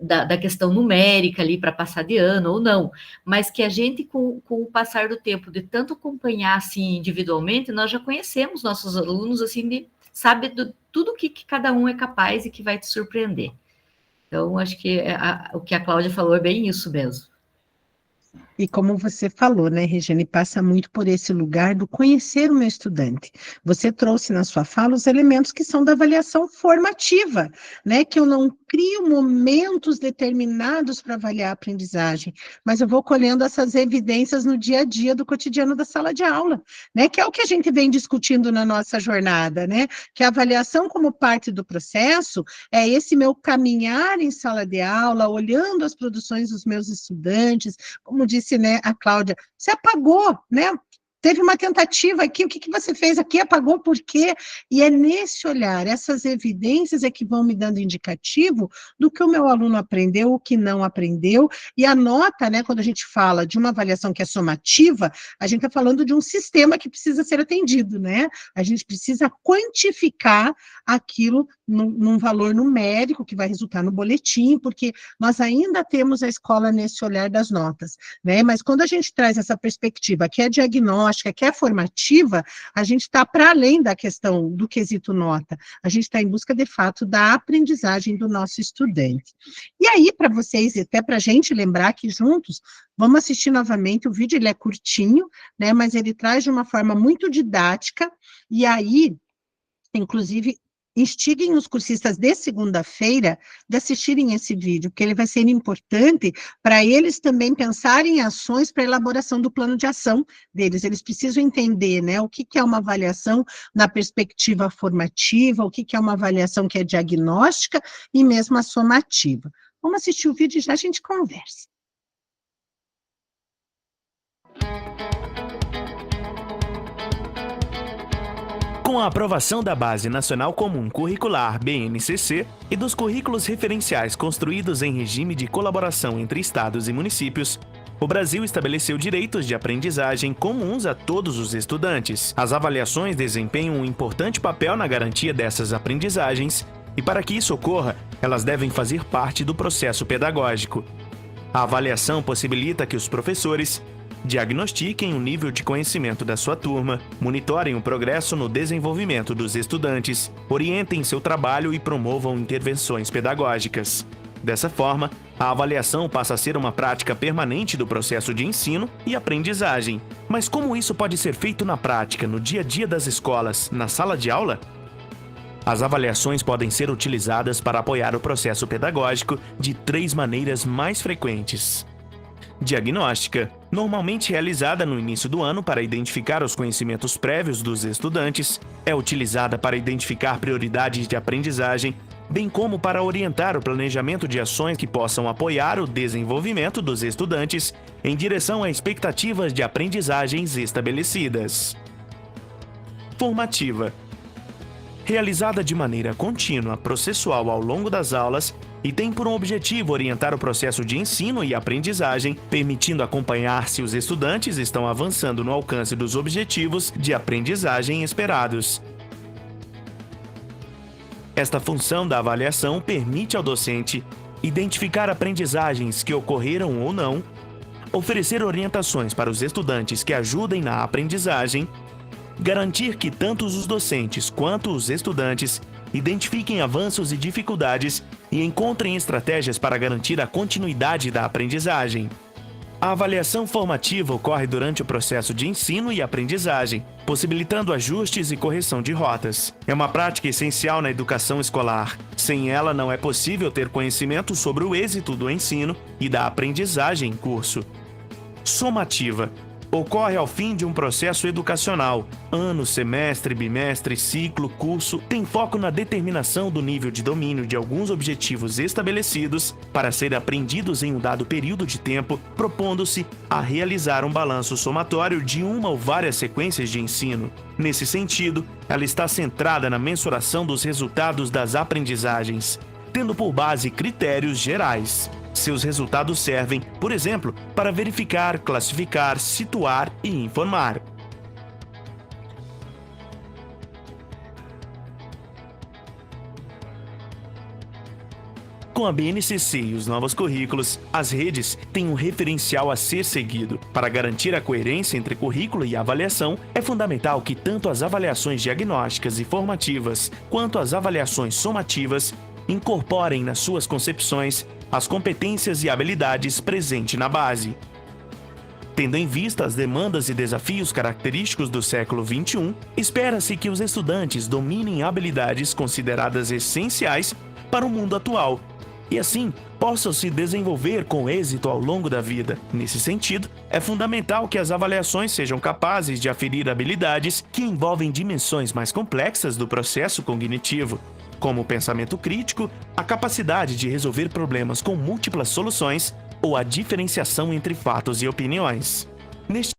da questão numérica ali para passar de ano ou não, mas que a gente, com o passar do tempo, de tanto acompanhar assim individualmente, nós já conhecemos nossos alunos, assim, sabe tudo que cada um é capaz e que vai te surpreender. Então, acho que o que a Cláudia falou é bem isso mesmo. E como você falou, né, Regiane, passa muito por esse lugar do conhecer o meu estudante. Você trouxe na sua fala os elementos que são da avaliação formativa, né, que eu não crio momentos determinados para avaliar a aprendizagem, mas eu vou colhendo essas evidências no dia a dia do cotidiano da sala de aula, né, que é o que a gente vem discutindo na nossa jornada, né, que a avaliação como parte do processo é esse meu caminhar em sala de aula, olhando as produções dos meus estudantes, como disse, né, a Cláudia, você apagou, né? Teve uma tentativa aqui, o que você fez aqui, apagou por quê? E é nesse olhar, essas evidências é que vão me dando indicativo do que o meu aluno aprendeu, o que não aprendeu, e a nota, né, quando a gente fala de uma avaliação que é somativa, a gente está falando de um sistema que precisa ser atendido, né? A gente precisa quantificar aquilo num valor numérico que vai resultar no boletim, porque nós ainda temos a escola nesse olhar das notas, né? Mas quando a gente traz essa perspectiva que é diagnóstica, que é formativa, a gente está para além da questão do quesito nota, a gente está em busca, de fato, da aprendizagem do nosso estudante. E aí, para vocês, e até para a gente lembrar que juntos, vamos assistir novamente, o vídeo ele é curtinho, né, mas ele traz de uma forma muito didática, e aí, inclusive, instiguem os cursistas de segunda-feira de assistirem esse vídeo, porque ele vai ser importante para eles também pensarem em ações para a elaboração do plano de ação deles. Eles precisam entender, né, o que é uma avaliação na perspectiva formativa, o que é uma avaliação que é diagnóstica e mesmo a somativa. Vamos assistir o vídeo e já a gente conversa. Com a aprovação da Base Nacional Comum Curricular, BNCC, e dos currículos referenciais construídos em regime de colaboração entre estados e municípios, o Brasil estabeleceu direitos de aprendizagem comuns a todos os estudantes. As avaliações desempenham um importante papel na garantia dessas aprendizagens e, para que isso ocorra, elas devem fazer parte do processo pedagógico. A avaliação possibilita que os professores diagnostiquem o nível de conhecimento da sua turma, monitorem o progresso no desenvolvimento dos estudantes, orientem seu trabalho e promovam intervenções pedagógicas. Dessa forma, a avaliação passa a ser uma prática permanente do processo de ensino e aprendizagem. Mas como isso pode ser feito na prática, no dia a dia das escolas, na sala de aula? As avaliações podem ser utilizadas para apoiar o processo pedagógico de 3 maneiras mais frequentes. Diagnóstica, normalmente realizada no início do ano para identificar os conhecimentos prévios dos estudantes, é utilizada para identificar prioridades de aprendizagem, bem como para orientar o planejamento de ações que possam apoiar o desenvolvimento dos estudantes em direção a expectativas de aprendizagens estabelecidas. Formativa, realizada de maneira contínua, processual ao longo das aulas, e tem por um objetivo orientar o processo de ensino e aprendizagem, permitindo acompanhar se os estudantes estão avançando no alcance dos objetivos de aprendizagem esperados. Esta função da avaliação permite ao docente identificar aprendizagens que ocorreram ou não, oferecer orientações para os estudantes que ajudem na aprendizagem, garantir que tanto os docentes quanto os estudantes identifiquem avanços e dificuldades e encontrem estratégias para garantir a continuidade da aprendizagem. A avaliação formativa ocorre durante o processo de ensino e aprendizagem, possibilitando ajustes e correção de rotas. É uma prática essencial na educação escolar. Sem ela, não é possível ter conhecimento sobre o êxito do ensino e da aprendizagem em curso. Somativa, ocorre ao fim de um processo educacional. Ano, semestre, bimestre, ciclo, curso, tem foco na determinação do nível de domínio de alguns objetivos estabelecidos para serem aprendidos em um dado período de tempo, propondo-se a realizar um balanço somatório de uma ou várias sequências de ensino. Nesse sentido, ela está centrada na mensuração dos resultados das aprendizagens, tendo por base critérios gerais. Seus resultados servem, por exemplo, para verificar, classificar, situar e informar. Com a BNCC e os novos currículos, as redes têm um referencial a ser seguido. Para garantir a coerência entre currículo e avaliação, é fundamental que tanto as avaliações diagnósticas e formativas, quanto as avaliações somativas, incorporem nas suas concepções as competências e habilidades presentes na base. Tendo em vista as demandas e desafios característicos do século XXI, espera-se que os estudantes dominem habilidades consideradas essenciais para o mundo atual e, assim, possam se desenvolver com êxito ao longo da vida. Nesse sentido, é fundamental que as avaliações sejam capazes de aferir habilidades que envolvem dimensões mais complexas do processo cognitivo, como o pensamento crítico, a capacidade de resolver problemas com múltiplas soluções ou a diferenciação entre fatos e opiniões. Neste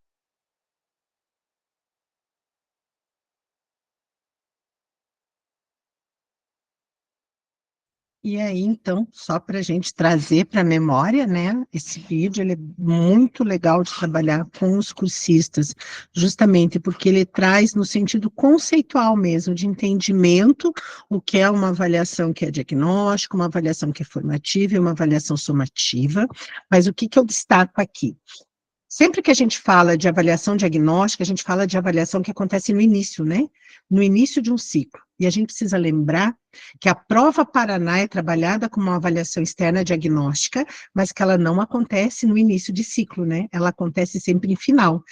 E aí, então, só para a gente trazer para a memória, né, esse vídeo, ele é muito legal de trabalhar com os cursistas, justamente porque ele traz no sentido conceitual mesmo, de entendimento, o que é uma avaliação que é diagnóstico, uma avaliação que é formativa e uma avaliação somativa. Mas o que eu destaco aqui? Sempre que a gente fala de avaliação diagnóstica, a gente fala de avaliação que acontece no início, né? No início de um ciclo. E a gente precisa lembrar que a prova Paraná é trabalhada como uma avaliação externa diagnóstica, mas que ela não acontece no início de ciclo, né? Ela acontece sempre em final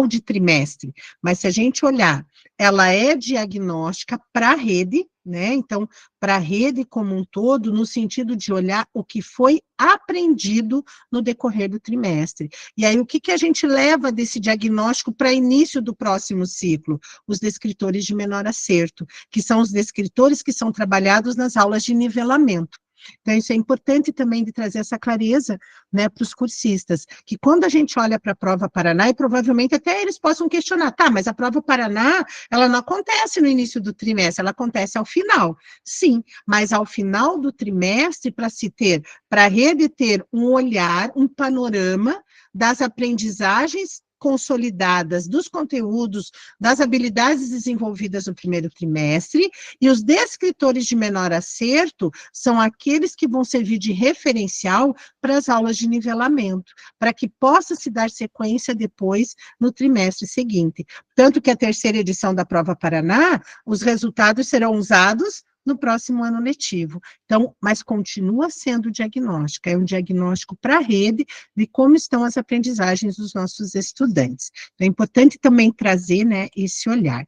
de trimestre. Mas se a gente olhar, ela é diagnóstica para a rede, né? Então, para a rede como um todo, no sentido de olhar o que foi aprendido no decorrer do trimestre. E aí, o que a gente leva desse diagnóstico para início do próximo ciclo? Os descritores de menor acerto, que são os descritores que são trabalhados nas aulas de nivelamento. Então, isso é importante também de trazer essa clareza, né, para os cursistas, que quando a gente olha para a prova Paraná, e provavelmente até eles possam questionar, tá, mas a prova Paraná, ela não acontece no início do trimestre, ela acontece ao final. Sim, mas ao final do trimestre, para a rede ter um olhar, um panorama das aprendizagens consolidadas dos conteúdos, das habilidades desenvolvidas no primeiro trimestre, e os descritores de menor acerto são aqueles que vão servir de referencial para as aulas de nivelamento, para que possa se dar sequência depois no trimestre seguinte. Tanto que a terceira edição da Prova Paraná, os resultados serão usados no próximo ano letivo. Então, mas continua sendo diagnóstico, é um diagnóstico para a rede de como estão as aprendizagens dos nossos estudantes. Então, é importante também trazer, né, esse olhar.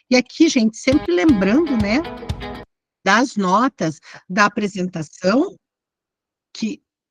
E aqui, gente, sempre lembrando, né, das notas da apresentação,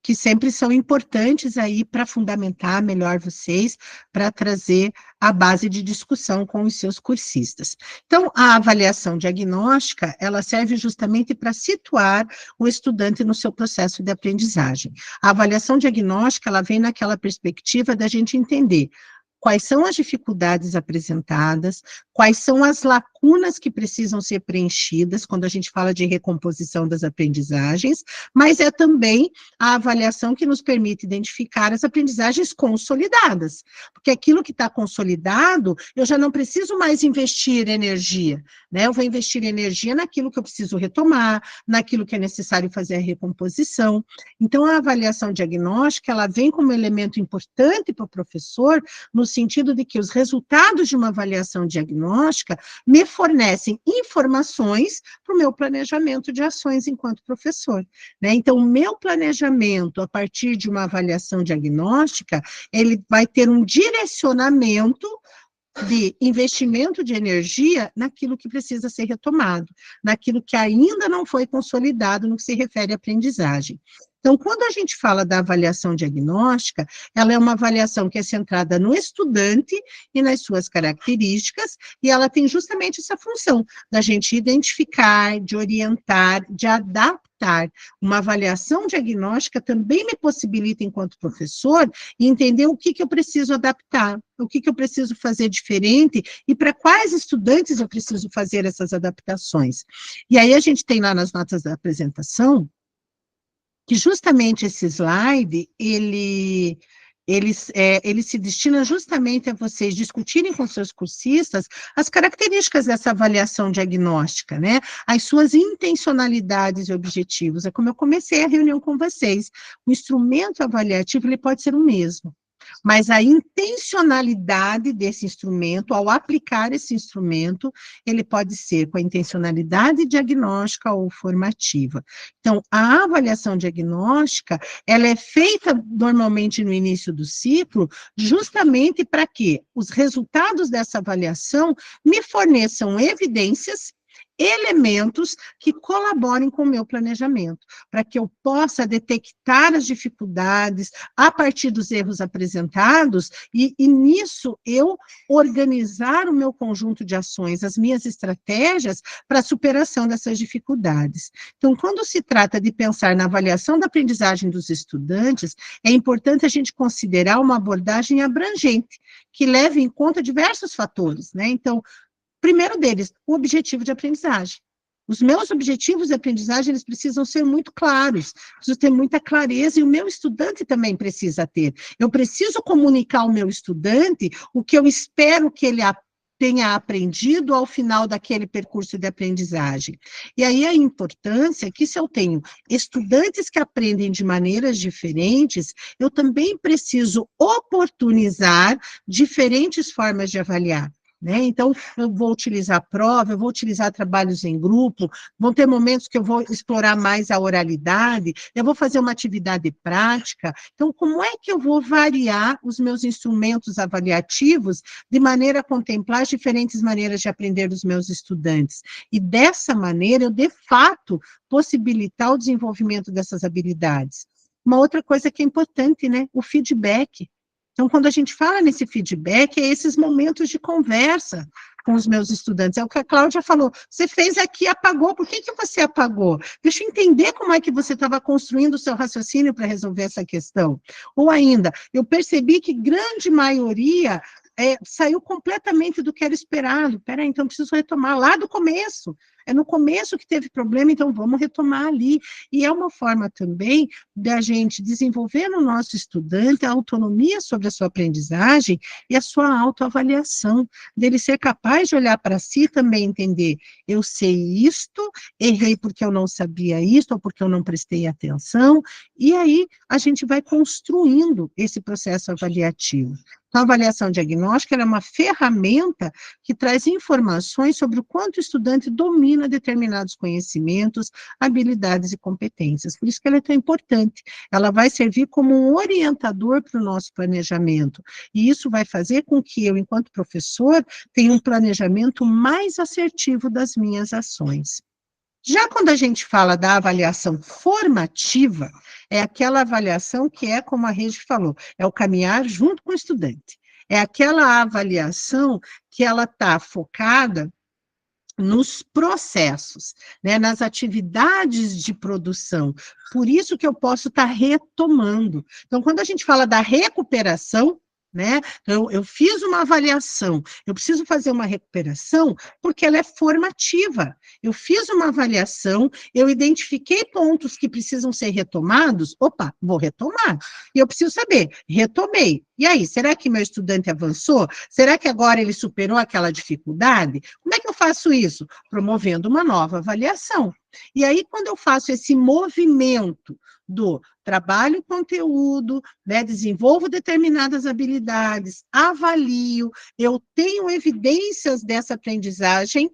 que sempre são importantes aí para fundamentar melhor vocês, para trazer a base de discussão com os seus cursistas. Então, a avaliação diagnóstica, ela serve justamente para situar o estudante no seu processo de aprendizagem. A avaliação diagnóstica, ela vem naquela perspectiva da gente entender quais são as dificuldades apresentadas, quais são as lacunas que precisam ser preenchidas quando a gente fala de recomposição das aprendizagens, mas é também a avaliação que nos permite identificar as aprendizagens consolidadas, porque aquilo que está consolidado, eu já não preciso mais investir energia, né? Eu vou investir energia naquilo que eu preciso retomar, naquilo que é necessário fazer a recomposição. Então, a avaliação diagnóstica, ela vem como elemento importante para o professor, no sentido de que os resultados de uma avaliação diagnóstica me fornecem informações para o meu planejamento de ações enquanto professor, né? Então, o meu planejamento, a partir de uma avaliação diagnóstica, ele vai ter um direcionamento de investimento de energia naquilo que precisa ser retomado, naquilo que ainda não foi consolidado no que se refere à aprendizagem. Então, quando a gente fala da avaliação diagnóstica, ela é uma avaliação que é centrada no estudante e nas suas características, e ela tem justamente essa função da gente identificar, de orientar, de adaptar. Uma avaliação diagnóstica também me possibilita, enquanto professor, entender o que eu preciso adaptar, o que eu preciso fazer diferente e para quais estudantes eu preciso fazer essas adaptações. E aí a gente tem lá nas notas da apresentação que justamente esse slide, ele se destina justamente a vocês discutirem com seus cursistas as características dessa avaliação diagnóstica, né? As suas intencionalidades e objetivos. É como eu comecei a reunião com vocês. O instrumento avaliativo, ele pode ser o mesmo, mas a intencionalidade desse instrumento, ao aplicar esse instrumento, ele pode ser com a intencionalidade diagnóstica ou formativa. Então, a avaliação diagnóstica, ela é feita normalmente no início do ciclo, justamente para que os resultados dessa avaliação me forneçam evidências, elementos que colaborem com o meu planejamento, para que eu possa detectar as dificuldades a partir dos erros apresentados e nisso eu organizar o meu conjunto de ações, as minhas estratégias para a superação dessas dificuldades. Então, quando se trata de pensar na avaliação da aprendizagem dos estudantes, é importante a gente considerar uma abordagem abrangente, que leve em conta diversos fatores, né? Então, primeiro deles, o objetivo de aprendizagem. Os meus objetivos de aprendizagem, eles precisam ser muito claros, preciso ter muita clareza, e o meu estudante também precisa ter. Eu preciso comunicar ao meu estudante o que eu espero que ele tenha aprendido ao final daquele percurso de aprendizagem. E aí a importância é que, se eu tenho estudantes que aprendem de maneiras diferentes, eu também preciso oportunizar diferentes formas de avaliar. Né? Então, eu vou utilizar prova, eu vou utilizar trabalhos em grupo, vão ter momentos que eu vou explorar mais a oralidade, eu vou fazer uma atividade prática. Então, como é que eu vou variar os meus instrumentos avaliativos de maneira a contemplar as diferentes maneiras de aprender dos meus estudantes? E dessa maneira, eu, de fato, possibilitar o desenvolvimento dessas habilidades. Uma outra coisa que é importante, né? O feedback. Então, quando a gente fala nesse feedback, é esses momentos de conversa com os meus estudantes. É o que a Cláudia falou, você fez aqui, apagou, por que você apagou? Deixa eu entender como é que você estava construindo o seu raciocínio para resolver essa questão. Ou ainda, eu percebi que grande maioria saiu completamente do que era esperado. Peraí, então preciso retomar lá do começo. É no começo que teve problema, então vamos retomar ali. E é uma forma também da gente desenvolver no nosso estudante a autonomia sobre a sua aprendizagem e a sua autoavaliação, dele ser capaz de olhar para si e também entender, eu sei isto, errei porque eu não sabia isto, ou porque eu não prestei atenção, e aí a gente vai construindo esse processo avaliativo. Então, a avaliação diagnóstica é uma ferramenta que traz informações sobre o quanto o estudante domina determinados conhecimentos, habilidades e competências. Por isso que ela é tão importante. Ela vai servir como um orientador para o nosso planejamento. E isso vai fazer com que eu, enquanto professor, tenha um planejamento mais assertivo das minhas ações. Já quando a gente fala da avaliação formativa, é aquela avaliação que é, como a Regi falou, é o caminhar junto com o estudante. É aquela avaliação que ela está focada nos processos, né, nas atividades de produção. Por isso que eu posso estar retomando. Então, quando a gente fala da recuperação, né? Então, eu fiz uma avaliação, eu preciso fazer uma recuperação porque ela é formativa. Eu fiz uma avaliação, eu identifiquei pontos que precisam ser retomados, opa, vou retomar. E eu preciso saber, retomei. E aí, será que meu estudante avançou? Será que agora ele superou aquela dificuldade? Como é que eu faço isso? Promovendo uma nova avaliação. E aí, quando eu faço esse movimento do trabalho conteúdo, né, desenvolvo determinadas habilidades, avalio, eu tenho evidências dessa aprendizagem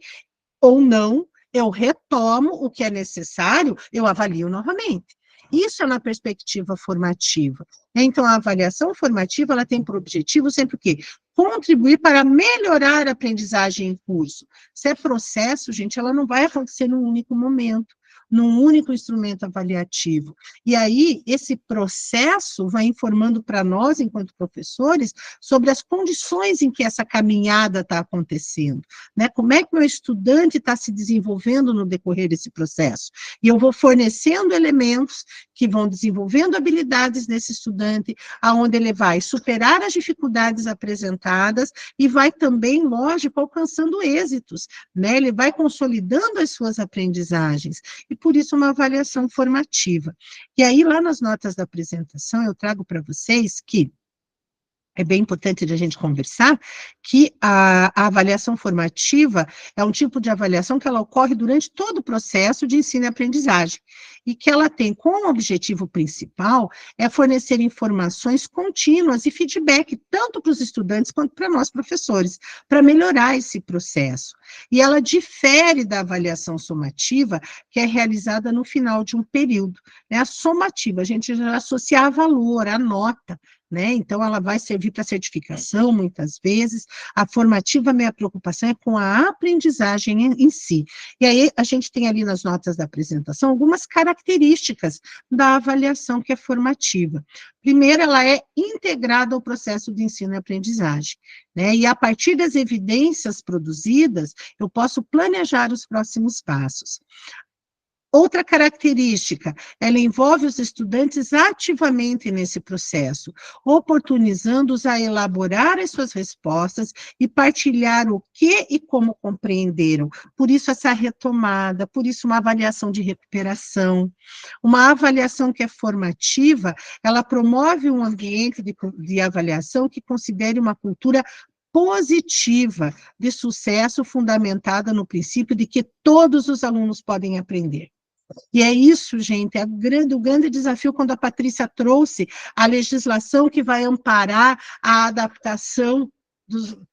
ou não, eu retomo o que é necessário, eu avalio novamente. Isso é na perspectiva formativa. Então, a avaliação formativa, ela tem por objetivo sempre o quê? contribuir para melhorar a aprendizagem em curso. Se é processo, gente, ela não vai acontecer num único momento, num único instrumento avaliativo. E aí, esse processo vai informando para nós, enquanto professores, sobre as condições em que essa caminhada está acontecendo, né? Como é que o meu estudante está se desenvolvendo no decorrer desse processo. E eu vou fornecendo elementos que vão desenvolvendo habilidades desse estudante, aonde ele vai superar as dificuldades apresentadas e vai também, lógico, alcançando êxitos, né? Ele vai consolidando as suas aprendizagens. E por isso uma avaliação formativa. E aí, lá nas notas da apresentação, eu trago para vocês que é bem importante de a gente conversar, que a avaliação formativa é um tipo de avaliação que ela ocorre durante todo o processo de ensino e aprendizagem, e que ela tem como objetivo principal é fornecer informações contínuas e feedback, tanto para os estudantes quanto para nós professores, para melhorar esse processo. E ela difere da avaliação somativa, que é realizada no final de um período, né? A somativa, a gente já associa a valor, a nota, né? Então, ela vai servir para certificação, muitas vezes. A formativa, minha preocupação é com a aprendizagem em si. E aí, a gente tem ali nas notas da apresentação algumas características da avaliação que é formativa. Primeiro, ela é integrada ao processo de ensino e aprendizagem, né? E a partir das evidências produzidas, eu posso planejar os próximos passos. Outra característica, ela envolve os estudantes ativamente nesse processo, oportunizando-os a elaborar as suas respostas e partilhar o que e como compreenderam. Por isso essa retomada, por isso uma avaliação de recuperação. Uma avaliação que é formativa, ela promove um ambiente de avaliação que considere uma cultura positiva de sucesso fundamentada no princípio de que todos os alunos podem aprender. E é isso, gente, o grande desafio quando a Patrícia trouxe a legislação que vai amparar a adaptação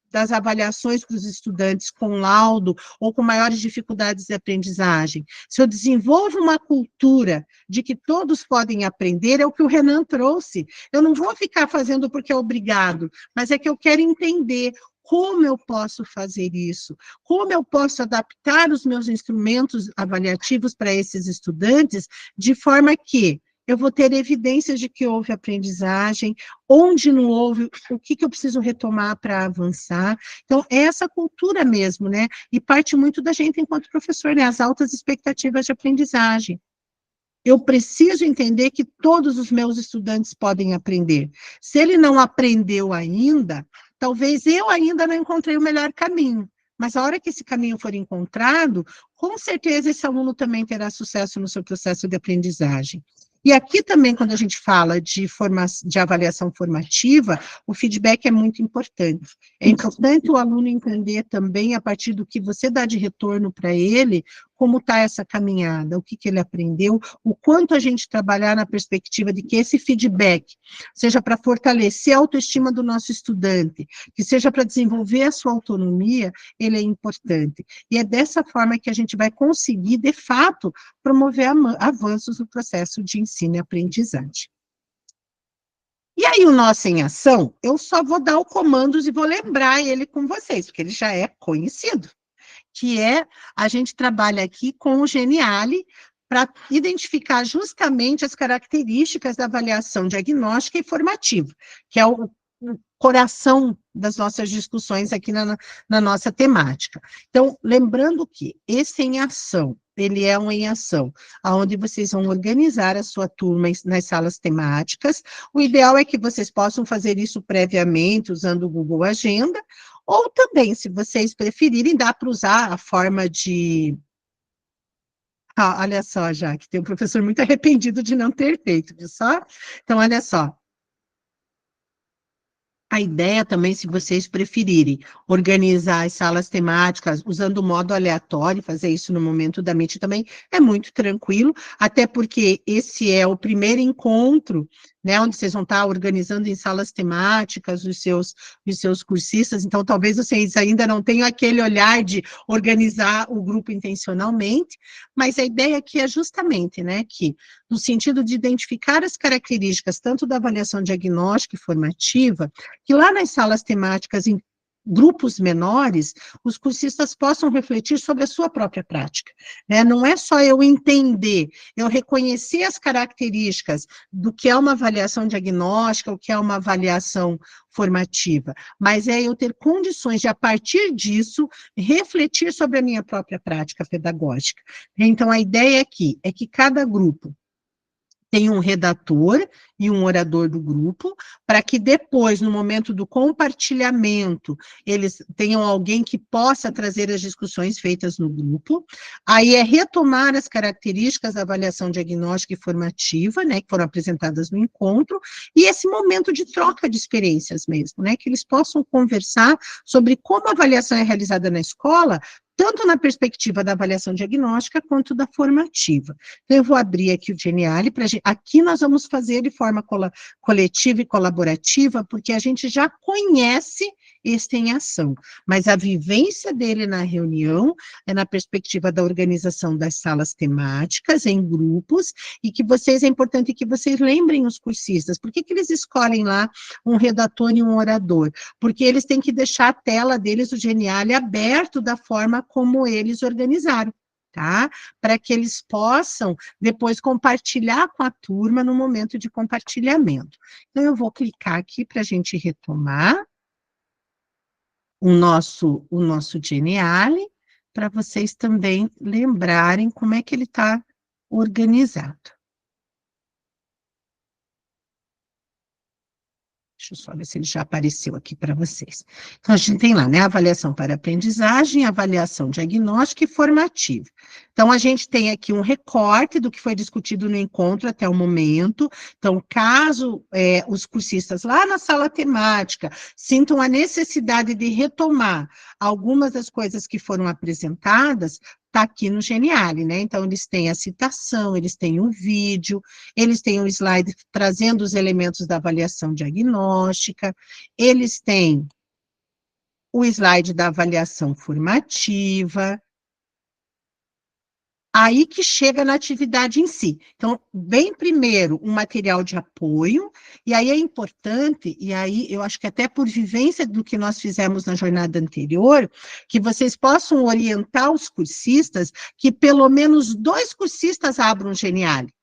das avaliações para os estudantes com laudo ou com maiores dificuldades de aprendizagem. Se eu desenvolvo uma cultura de que todos podem aprender, é o que o Renan trouxe. Eu não vou ficar fazendo porque é obrigado, mas é que eu quero entender como eu posso fazer isso? Como eu posso adaptar os meus instrumentos avaliativos para esses estudantes, de forma que eu vou ter evidências de que houve aprendizagem, onde não houve, o que eu preciso retomar para avançar. Então, é essa cultura mesmo, né? E parte muito da gente enquanto professor, né? As altas expectativas de aprendizagem. Eu preciso entender que todos os meus estudantes podem aprender. Se ele não aprendeu ainda, talvez eu ainda não encontrei o melhor caminho, mas a hora que esse caminho for encontrado, com certeza esse aluno também terá sucesso no seu processo de aprendizagem. E aqui também, quando a gente fala de avaliação formativa, o feedback é muito importante. É importante o aluno entender também, a partir do que você dá de retorno para ele, como está essa caminhada, o que ele aprendeu, o quanto a gente trabalhar na perspectiva de que esse feedback seja para fortalecer a autoestima do nosso estudante, que seja para desenvolver a sua autonomia, ele é importante. E é dessa forma que a gente vai conseguir, de fato, promover avanços no processo de ensino e aprendizagem. E aí, o Nossa em Ação, eu só vou dar o comandos e vou lembrar ele com vocês, porque ele já é conhecido, que é, a gente trabalha aqui com o Geniali para identificar justamente as características da avaliação diagnóstica e formativa, que é o coração das nossas discussões aqui na nossa temática. Então, lembrando que esse em ação, ele é um em ação, onde vocês vão organizar a sua turma nas salas temáticas. O ideal é que vocês possam fazer isso previamente, usando o Google Agenda, ou também, se vocês preferirem, dá para usar a forma de... Ah, olha só, já, que tem um professor muito arrependido de não ter feito, viu só? Então, olha só. A ideia também, se vocês preferirem, organizar as salas temáticas usando o modo aleatório, fazer isso no momento da Meet também é muito tranquilo, até porque esse é o primeiro encontro, né, onde vocês vão estar organizando em salas temáticas os seus cursistas, então talvez vocês ainda não tenham aquele olhar de organizar o grupo intencionalmente, mas a ideia aqui é justamente, né, que no sentido de identificar as características tanto da avaliação diagnóstica e formativa, que lá nas salas temáticas, em grupos menores, os cursistas possam refletir sobre a sua própria prática, né? Não é só eu entender, eu reconhecer as características do que é uma avaliação diagnóstica, o que é uma avaliação formativa, mas é eu ter condições de, a partir disso, refletir sobre a minha própria prática pedagógica. Então, a ideia aqui é que cada grupo tem um redator e um orador do grupo, para que depois, no momento do compartilhamento, eles tenham alguém que possa trazer as discussões feitas no grupo. Aí é retomar as características da avaliação diagnóstica e formativa, né, que foram apresentadas no encontro, e esse momento de troca de experiências mesmo, né, que eles possam conversar sobre como a avaliação é realizada na escola, tanto na perspectiva da avaliação diagnóstica, quanto da formativa. Então, eu vou abrir aqui o Geniali, aqui nós vamos fazer de forma coletiva e colaborativa, porque a gente já conhece este em ação, mas a vivência dele na reunião é na perspectiva da organização das salas temáticas, em grupos, e que é importante que vocês lembrem os cursistas, por que eles escolhem lá um redator e um orador? Porque eles têm que deixar a tela deles, o Geniali, aberto da forma como eles organizaram, tá? Para que eles possam depois compartilhar com a turma no momento de compartilhamento. Então, eu vou clicar aqui para a gente retomar o nosso Geniali, para vocês também lembrarem como é que ele está organizado. Deixa eu só ver se ele já apareceu aqui para vocês. Então, a gente tem lá, né, avaliação para aprendizagem, avaliação diagnóstica e formativa. Então, a gente tem aqui um recorte do que foi discutido no encontro até o momento. Então, caso os cursistas lá na sala temática sintam a necessidade de retomar algumas das coisas que foram apresentadas, está aqui no Geniali, né? Então, eles têm a citação, eles têm o vídeo, eles têm o slide trazendo os elementos da avaliação diagnóstica, eles têm o slide da avaliação formativa, aí que chega na atividade em si. Então, vem primeiro um material de apoio, e aí é importante, e aí eu acho que até por vivência do que nós fizemos na jornada anterior, que vocês possam orientar os cursistas, que pelo menos 2 cursistas abram o Geniali.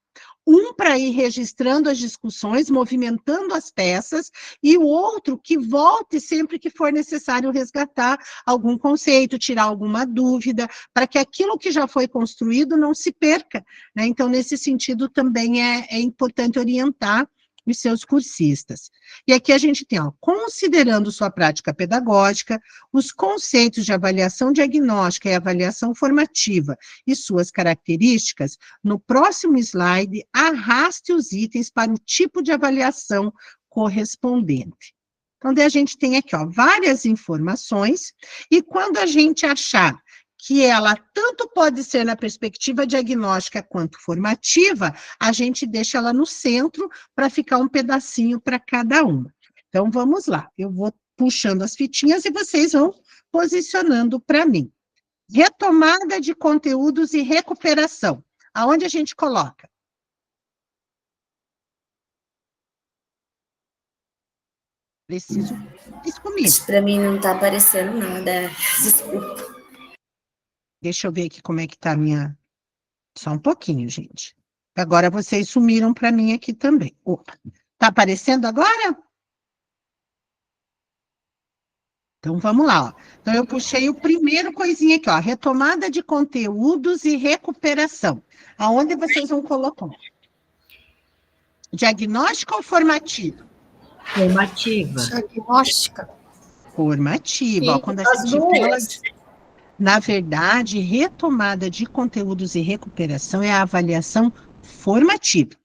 Um para ir registrando as discussões, movimentando as peças, e o outro que volte sempre que for necessário resgatar algum conceito, tirar alguma dúvida, para que aquilo que já foi construído não se perca, né? Então, nesse sentido, também é importante orientar os seus cursistas. E aqui a gente tem, ó, considerando sua prática pedagógica, os conceitos de avaliação diagnóstica e avaliação formativa e suas características, no próximo slide, arraste os itens para o tipo de avaliação correspondente. Então, daí a gente tem aqui, ó, várias informações, e quando a gente achar que ela tanto pode ser na perspectiva diagnóstica quanto formativa, a gente deixa ela no centro para ficar um pedacinho para cada uma. Então, vamos lá. Eu vou puxando as fitinhas e vocês vão posicionando para mim. Retomada de conteúdos e recuperação. Aonde a gente coloca? Preciso isso comigo. Para mim não está aparecendo nada. Desculpa. Deixa eu ver aqui como é que está a minha... Só um pouquinho, gente. Agora vocês sumiram para mim aqui também. Opa, está aparecendo agora? Então, vamos lá, ó. Então, eu puxei o primeiro coisinha aqui, ó. Retomada de conteúdos e recuperação. Aonde vocês vão colocar? Diagnóstico ou formativo? Formativa. Diagnóstica. Formativa. Ó, quando a gente fala... Na verdade, retomada de conteúdos e recuperação é a avaliação formativa.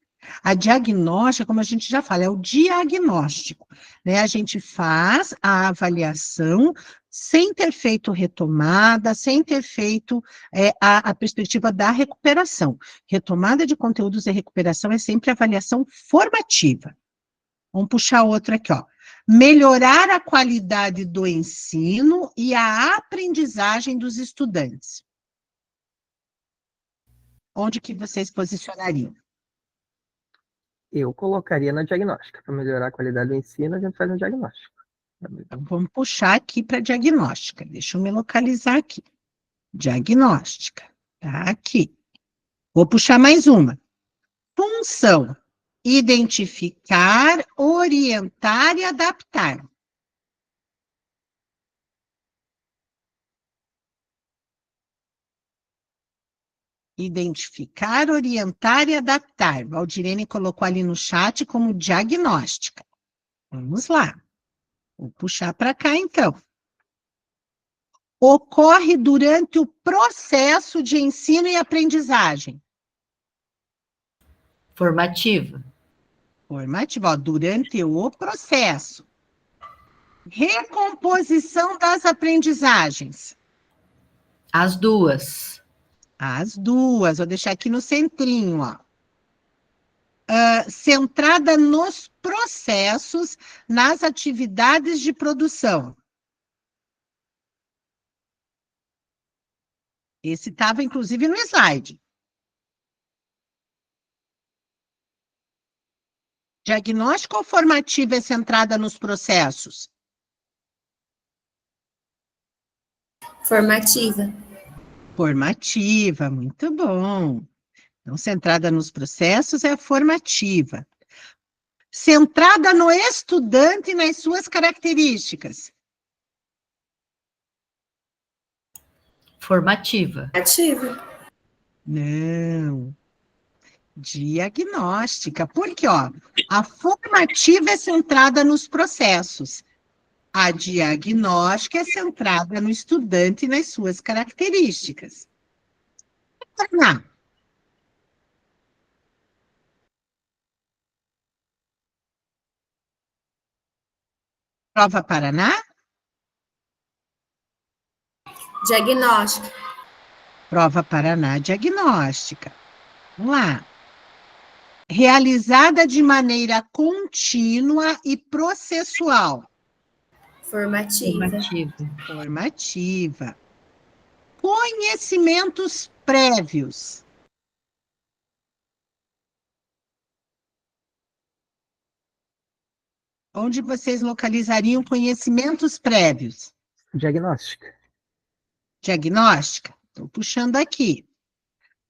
A diagnóstica, como a gente já fala, é o diagnóstico, né? A gente faz a avaliação sem ter feito retomada, sem ter feito a perspectiva da recuperação. Retomada de conteúdos e recuperação é sempre avaliação formativa, Vamos puxar outro aqui, ó. Melhorar a qualidade do ensino e a aprendizagem dos estudantes. Onde que vocês posicionariam? Eu colocaria na diagnóstica. Para melhorar a qualidade do ensino, a gente faz um diagnóstico. Então, vamos puxar aqui para diagnóstica. Deixa eu me localizar aqui. Diagnóstica. Tá aqui. Vou puxar mais uma. Função: identificar, orientar e adaptar. Identificar, orientar e adaptar. Valdirene colocou ali no chat como diagnóstica. Vamos lá. Vou puxar para cá, então. Ocorre durante o processo de ensino e aprendizagem. Formativa. Formativa, ó, durante o processo. Recomposição das aprendizagens. As duas. As duas, vou deixar aqui no centrinho, ó. Centrada nos processos, nas atividades de produção. Esse estava, inclusive, no slide. Diagnóstico ou formativa é centrada nos processos? Formativa. Formativa, muito bom. Então, centrada nos processos é a formativa. Centrada no estudante e nas suas características. Formativa. Ativa. Não. Diagnóstica. Porque, ó, a formativa é centrada nos processos. A diagnóstica é centrada no estudante e nas suas características. Paraná. Prova Paraná? Diagnóstico. Prova Paraná diagnóstica. Vamos lá. Realizada de maneira contínua e processual. Formativa. Formativa. Conhecimentos prévios. Onde vocês localizariam conhecimentos prévios? Diagnóstica. Diagnóstica. Estou puxando aqui.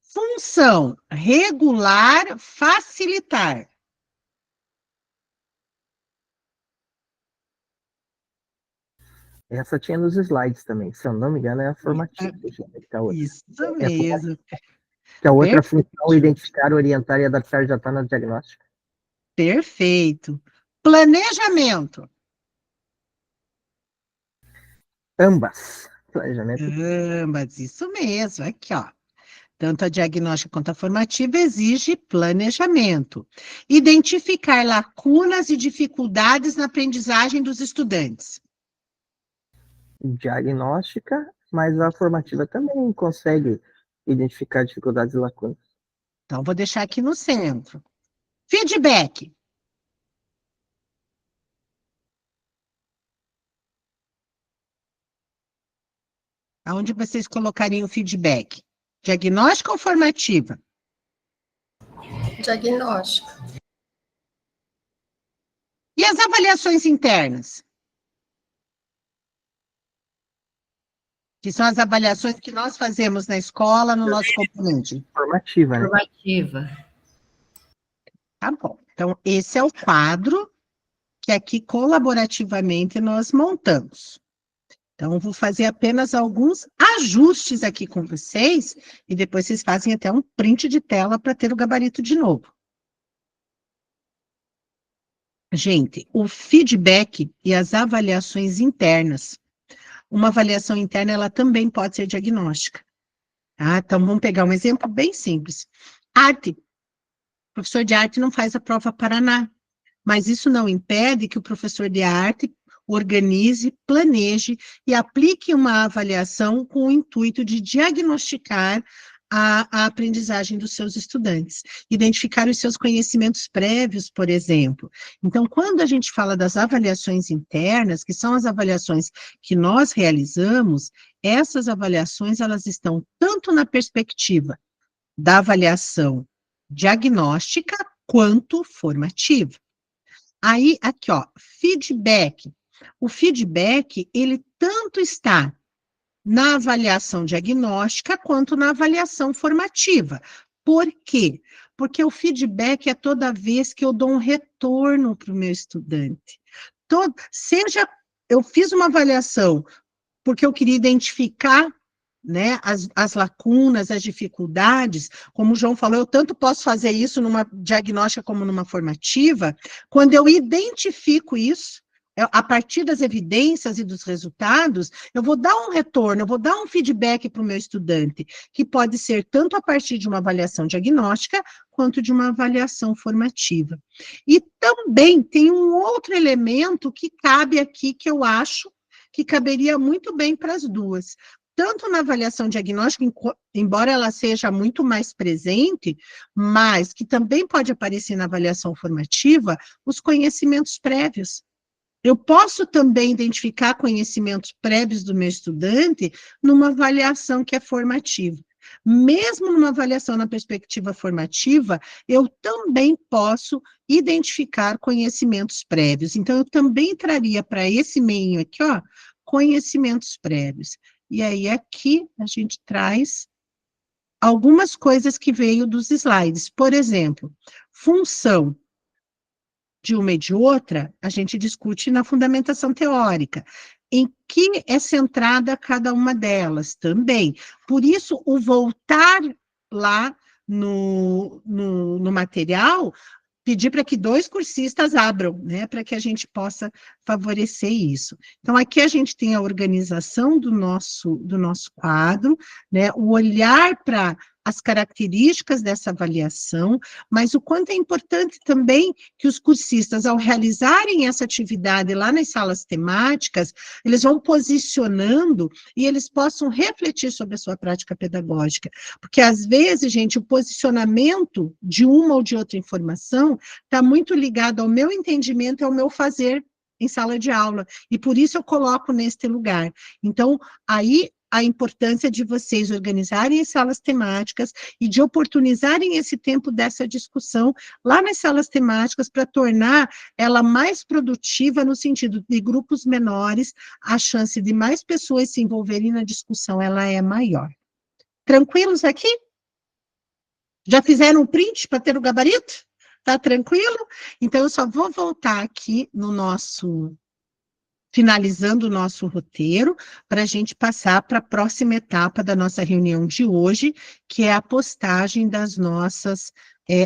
Função: regular, facilitar. Essa tinha nos slides também. Se eu não me engano, é a formativa. Que é a outra. Isso mesmo. Que a outra Perfeito. função, identificar, orientar e adaptar, já está na diagnóstica. Perfeito. Planejamento. Ambas. Planejamento. Ambas, isso mesmo. Aqui, ó. Tanto a diagnóstica quanto a formativa exige planejamento. Identificar lacunas e dificuldades na aprendizagem dos estudantes. Diagnóstica, mas a formativa também consegue identificar dificuldades e lacunas. Então, vou deixar aqui no centro. Feedback. Aonde vocês colocariam o feedback? Diagnóstica ou formativa? Diagnóstico. E as avaliações internas? Que são as avaliações que nós fazemos na escola, no nosso componente. Formativa, né? Formativa. Tá bom. Então, esse é o quadro que aqui colaborativamente nós montamos. Então, vou fazer apenas alguns ajustes aqui com vocês e depois vocês fazem até um print de tela para ter o gabarito de novo. Gente, o feedback e as avaliações internas. Uma avaliação interna, ela também pode ser diagnóstica. Tá? Então, vamos pegar um exemplo bem simples. Arte. O professor de arte não faz a prova Paraná, mas isso não impede que o professor de arte organize, planeje e aplique uma avaliação com o intuito de diagnosticar a aprendizagem dos seus estudantes, identificar os seus conhecimentos prévios, por exemplo. Então, quando a gente fala das avaliações internas, que são as avaliações que nós realizamos, essas avaliações, elas estão tanto na perspectiva da avaliação diagnóstica quanto formativa. Aí, aqui, ó, feedback. O feedback, ele tanto está na avaliação diagnóstica quanto na avaliação formativa. Por quê? Porque o feedback é toda vez que eu dou um retorno para o meu estudante. Seja eu fiz uma avaliação porque eu queria identificar, né, as lacunas, as dificuldades, como o João falou, eu tanto posso fazer isso numa diagnóstica como numa formativa, quando eu identifico isso, a partir das evidências e dos resultados, eu vou dar um retorno, eu vou dar um feedback para o meu estudante, que pode ser tanto a partir de uma avaliação diagnóstica, quanto de uma avaliação formativa. E também tem um outro elemento que cabe aqui, que eu acho que caberia muito bem para as duas. Tanto na avaliação diagnóstica, embora ela seja muito mais presente, mas que também pode aparecer na avaliação formativa, os conhecimentos prévios. Eu posso também identificar conhecimentos prévios do meu estudante numa avaliação que é formativa. Mesmo numa avaliação na perspectiva formativa, eu também posso identificar conhecimentos prévios. Então, eu também traria para esse meio aqui, ó, conhecimentos prévios. E aí, aqui, a gente traz algumas coisas que veio dos slides. Por exemplo, função de uma e de outra, a gente discute na fundamentação teórica. Em que é centrada cada uma delas também. Por isso, o voltar lá no material, pedir para que 2 cursistas abram, né, para que a gente possa favorecer isso. Então, aqui a gente tem a organização do nosso quadro, né, o olhar para as características dessa avaliação, mas o quanto é importante também que os cursistas, ao realizarem essa atividade lá nas salas temáticas, eles vão posicionando e eles possam refletir sobre a sua prática pedagógica. Porque, às vezes, gente, o posicionamento de uma ou de outra informação está muito ligado ao meu entendimento e ao meu fazer em sala de aula, e por isso eu coloco neste lugar. Então, aí, a importância de vocês organizarem as salas temáticas e de oportunizarem esse tempo dessa discussão lá nas salas temáticas para tornar ela mais produtiva no sentido de grupos menores, a chance de mais pessoas se envolverem na discussão, ela é maior. Tranquilos aqui? Já fizeram um print para ter o gabarito? Tá tranquilo? Então, eu só vou voltar aqui no finalizando o nosso roteiro, para a gente passar para a próxima etapa da nossa reunião de hoje, que é a postagem das nossas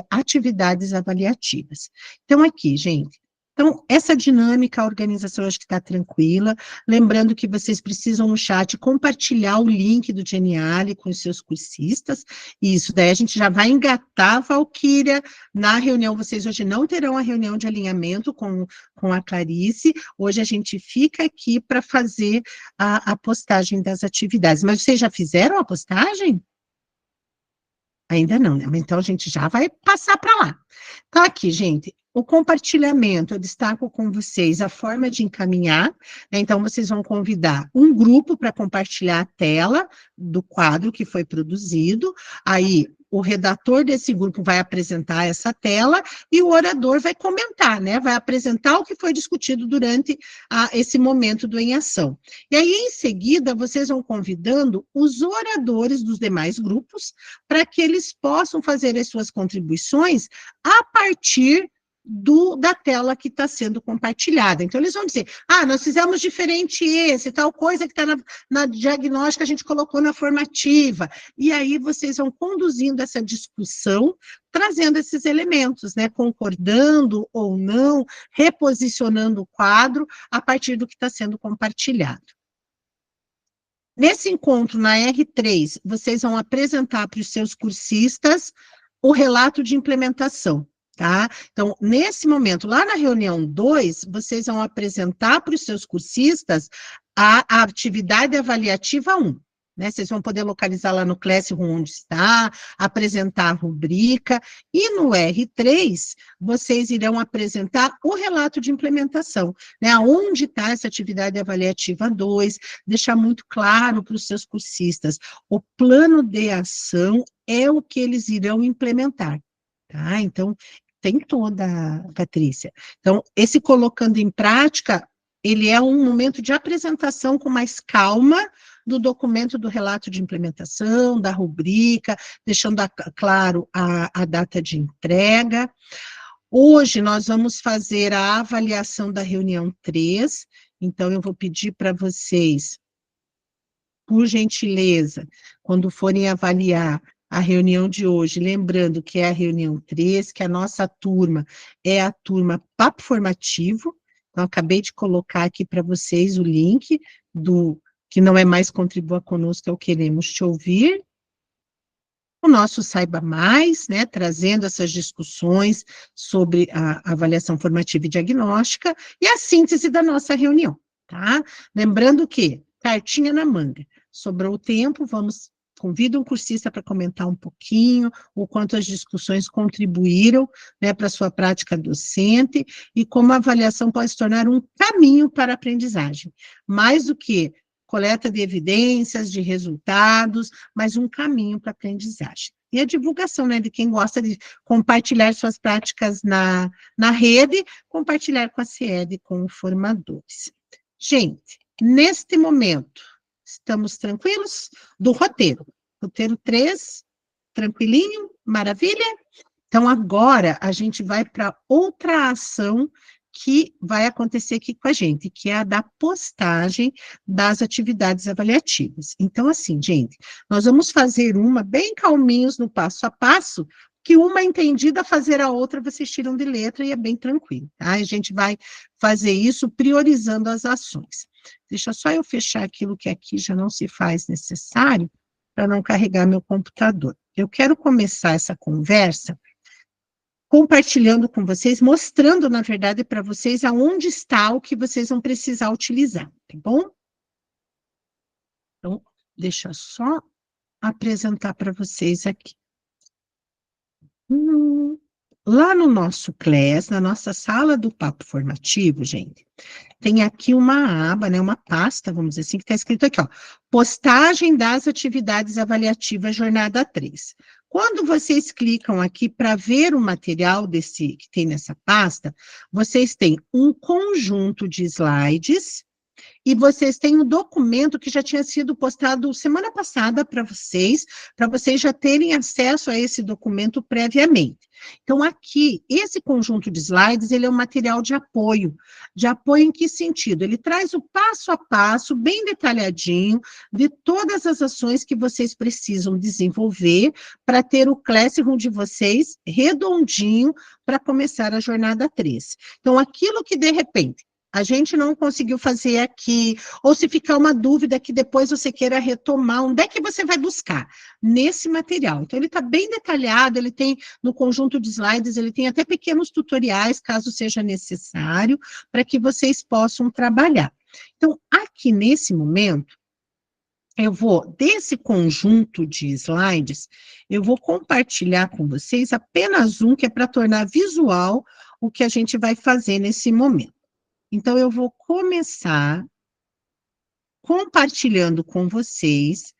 atividades avaliativas. Então, aqui, gente, então, essa dinâmica, a organização, acho que está tranquila. Lembrando que vocês precisam, no chat, compartilhar o link do Geniali com os seus cursistas. E isso daí a gente já vai engatar, Valquíria. Na reunião, vocês hoje não terão a reunião de alinhamento com a Clarice. Hoje a gente fica aqui para fazer a postagem das atividades. Mas vocês já fizeram a postagem? Ainda não, né? Então, a gente já vai passar para lá. Então, aqui, gente, o compartilhamento, eu destaco com vocês a forma de encaminhar, né? Então, vocês vão convidar um grupo para compartilhar a tela do quadro que foi produzido, aí o redator desse grupo vai apresentar essa tela e o orador vai comentar, né? Vai apresentar o que foi discutido durante esse momento do Em Ação. E aí, em seguida, vocês vão convidando os oradores dos demais grupos para que eles possam fazer as suas contribuições a partir da tela que está sendo compartilhada. Então, eles vão dizer, nós fizemos diferente tal coisa que está na diagnóstica, a gente colocou na formativa. E aí, vocês vão conduzindo essa discussão, trazendo esses elementos, né, concordando ou não, reposicionando o quadro a partir do que está sendo compartilhado. Nesse encontro, na R3, vocês vão apresentar para os seus cursistas o relato de implementação. Tá? Então, nesse momento, lá na reunião 2, vocês vão apresentar para os seus cursistas a atividade avaliativa 1. né? Vocês vão poder localizar lá no Classroom onde está, apresentar a rubrica, e no R3, vocês irão apresentar o relato de implementação, né? Onde está essa atividade avaliativa 2, deixar muito claro para os seus cursistas, o plano de ação é o que eles irão implementar, tá? Então, tem toda, Patrícia. Então, esse colocando em prática, ele é um momento de apresentação com mais calma do documento do relato de implementação, da rubrica, deixando claro a data de entrega. Hoje nós vamos fazer a avaliação da reunião 3, então eu vou pedir para vocês, por gentileza, quando forem avaliar a reunião de hoje, lembrando que é a reunião 3, que a nossa turma é a turma Papo Formativo. Então, acabei de colocar aqui para vocês o link do que não é mais Contribua Conosco, é o Queremos Te Ouvir. O nosso Saiba Mais, né, trazendo essas discussões sobre a avaliação formativa e diagnóstica, e a síntese da nossa reunião, tá? Lembrando que, cartinha na manga, sobrou o tempo, convido um cursista para comentar um pouquinho o quanto as discussões contribuíram, né, para a sua prática docente e como a avaliação pode se tornar um caminho para a aprendizagem. Mais do que coleta de evidências, de resultados, mas um caminho para a aprendizagem. E a divulgação, né, de quem gosta de compartilhar suas práticas na rede, compartilhar com a CIED, com formadores. Gente, neste momento, estamos tranquilos? Do roteiro. Roteiro 3, tranquilinho, maravilha? Então, agora, a gente vai para outra ação que vai acontecer aqui com a gente, que é a da postagem das atividades avaliativas. Então, assim, gente, nós vamos fazer uma bem calminhos no passo a passo, que uma entendida, fazer a outra, vocês tiram de letra e é bem tranquilo, tá? A gente vai fazer isso priorizando as ações. Deixa só eu fechar aquilo que aqui já não se faz necessário, para não carregar meu computador. Eu quero começar essa conversa compartilhando com vocês, mostrando, na verdade, para vocês aonde está o que vocês vão precisar utilizar, tá bom? Então, deixa eu só apresentar para vocês aqui. Lá no nosso Class, na nossa sala do Papo Formativo, gente, tem aqui uma aba, né, uma pasta, vamos dizer assim, que está escrito aqui, ó, postagem das atividades avaliativas jornada 3. Quando vocês clicam aqui para ver o material que tem nessa pasta, vocês têm um conjunto de slides e vocês têm um documento que já tinha sido postado semana passada para vocês já terem acesso a esse documento previamente. Então, aqui, esse conjunto de slides, ele é um material de apoio. De apoio em que sentido? Ele traz o passo a passo, bem detalhadinho, de todas as ações que vocês precisam desenvolver para ter o Classroom de vocês redondinho para começar a jornada 3. Então, aquilo que, de repente, a gente não conseguiu fazer aqui, ou se ficar uma dúvida que depois você queira retomar, onde é que você vai buscar? Nesse material. Então, ele está bem detalhado, ele tem, no conjunto de slides, ele tem até pequenos tutoriais, caso seja necessário, para que vocês possam trabalhar. Então, aqui nesse momento, eu vou, desse conjunto de slides, eu vou compartilhar com vocês apenas um, que é para tornar visual o que a gente vai fazer nesse momento. Então, eu vou começar compartilhando com vocês,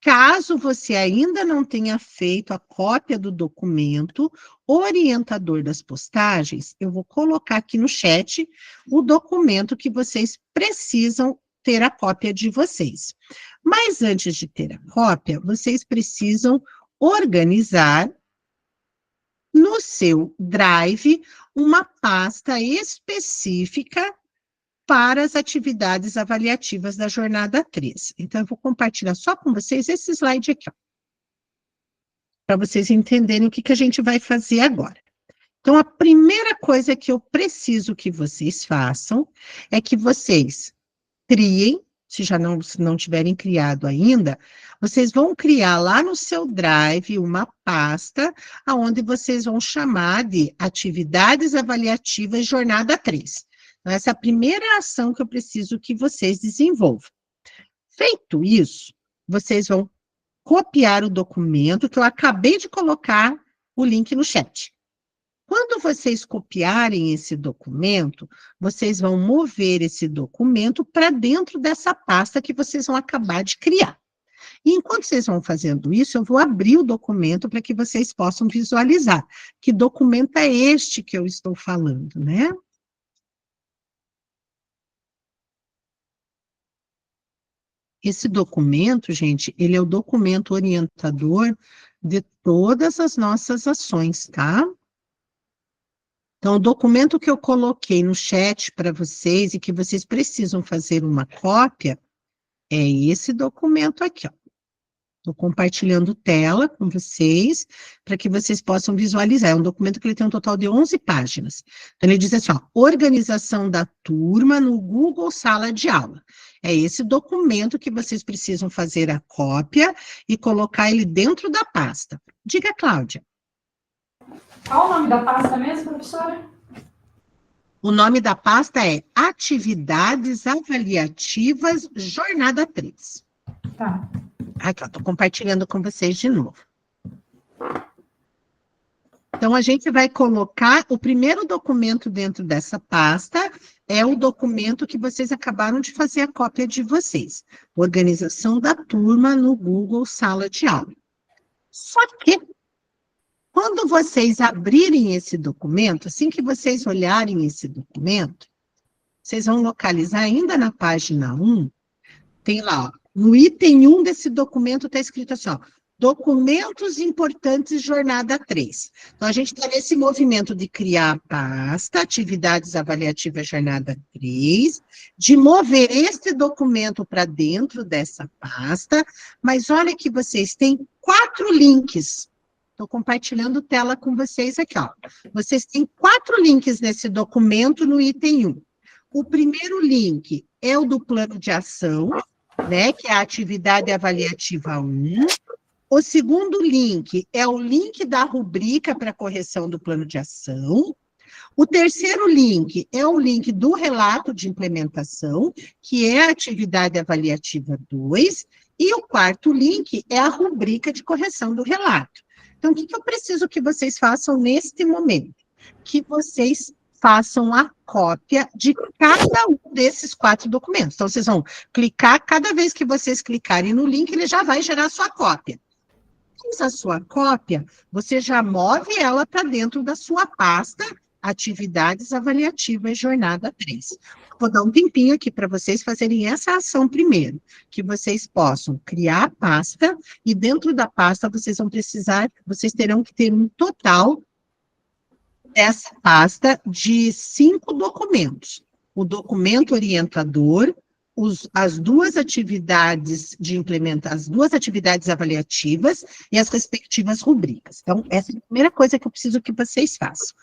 caso você ainda não tenha feito a cópia do documento orientador das postagens, eu vou colocar aqui no chat o documento que vocês precisam ter a cópia de vocês. Mas antes de ter a cópia, vocês precisam organizar no seu Drive uma pasta específica para as atividades avaliativas da jornada 3. Então, eu vou compartilhar só com vocês esse slide aqui, ó, para vocês entenderem o que a gente vai fazer agora. Então, a primeira coisa que eu preciso que vocês façam é que vocês criem, se já não tiverem criado ainda, vocês vão criar lá no seu Drive uma pasta onde vocês vão chamar de Atividades Avaliativas Jornada 3. Então, essa é a primeira ação que eu preciso que vocês desenvolvam. Feito isso, vocês vão copiar o documento, que eu acabei de colocar o link no chat. Quando vocês copiarem esse documento, vocês vão mover esse documento para dentro dessa pasta que vocês vão acabar de criar. E enquanto vocês vão fazendo isso, eu vou abrir o documento para que vocês possam visualizar. Que documento é este que eu estou falando, né? Esse documento, gente, ele é o documento orientador de todas as nossas ações, tá? Então, o documento que eu coloquei no chat para vocês e que vocês precisam fazer uma cópia é esse documento aqui, ó. Estou compartilhando tela com vocês para que vocês possam visualizar. É um documento que ele tem um total de 11 páginas. Então, ele diz assim, ó, organização da turma no Google Sala de Aula. É esse documento que vocês precisam fazer a cópia e colocar ele dentro da pasta. Diga, Cláudia. Qual o nome da pasta mesmo, professora? O nome da pasta é Atividades Avaliativas Jornada 3. Tá. Aqui, ó, estou compartilhando com vocês de novo. Então, a gente vai colocar o primeiro documento dentro dessa pasta, é o documento que vocês acabaram de fazer a cópia de vocês. Organização da turma no Google Sala de Aula. Só que, quando vocês abrirem esse documento, assim que vocês olharem esse documento, vocês vão localizar ainda na página 1, tem lá, ó, no item 1 desse documento está escrito assim, ó, documentos importantes jornada 3. Então, a gente está nesse movimento de criar a pasta, atividades avaliativas jornada 3, de mover esse documento para dentro dessa pasta, mas olha que vocês têm 4 links. Estou compartilhando tela com vocês aqui, ó. Vocês têm 4 links nesse documento no item 1. O primeiro link é o do plano de ação, né, que é a atividade avaliativa 1. O segundo link é o link da rubrica para correção do plano de ação. O terceiro link é o link do relato de implementação, que é a atividade avaliativa 2. E o quarto link é a rubrica de correção do relato. Então, o que eu preciso que vocês façam neste momento? Que vocês façam a cópia de cada um desses 4 documentos. Então, vocês vão clicar, cada vez que vocês clicarem no link, ele já vai gerar a sua cópia. Fiz a sua cópia, você já move ela para dentro da sua pasta, Atividades Avaliativas Jornada 3. Vou dar um tempinho aqui para vocês fazerem essa ação primeiro, que vocês possam criar a pasta, e dentro da pasta vocês terão que ter um total dessa pasta de 5 documentos. O documento orientador, as 2 atividades de implementação, as 2 atividades avaliativas e as respectivas rubricas. Então, essa é a primeira coisa que eu preciso que vocês façam.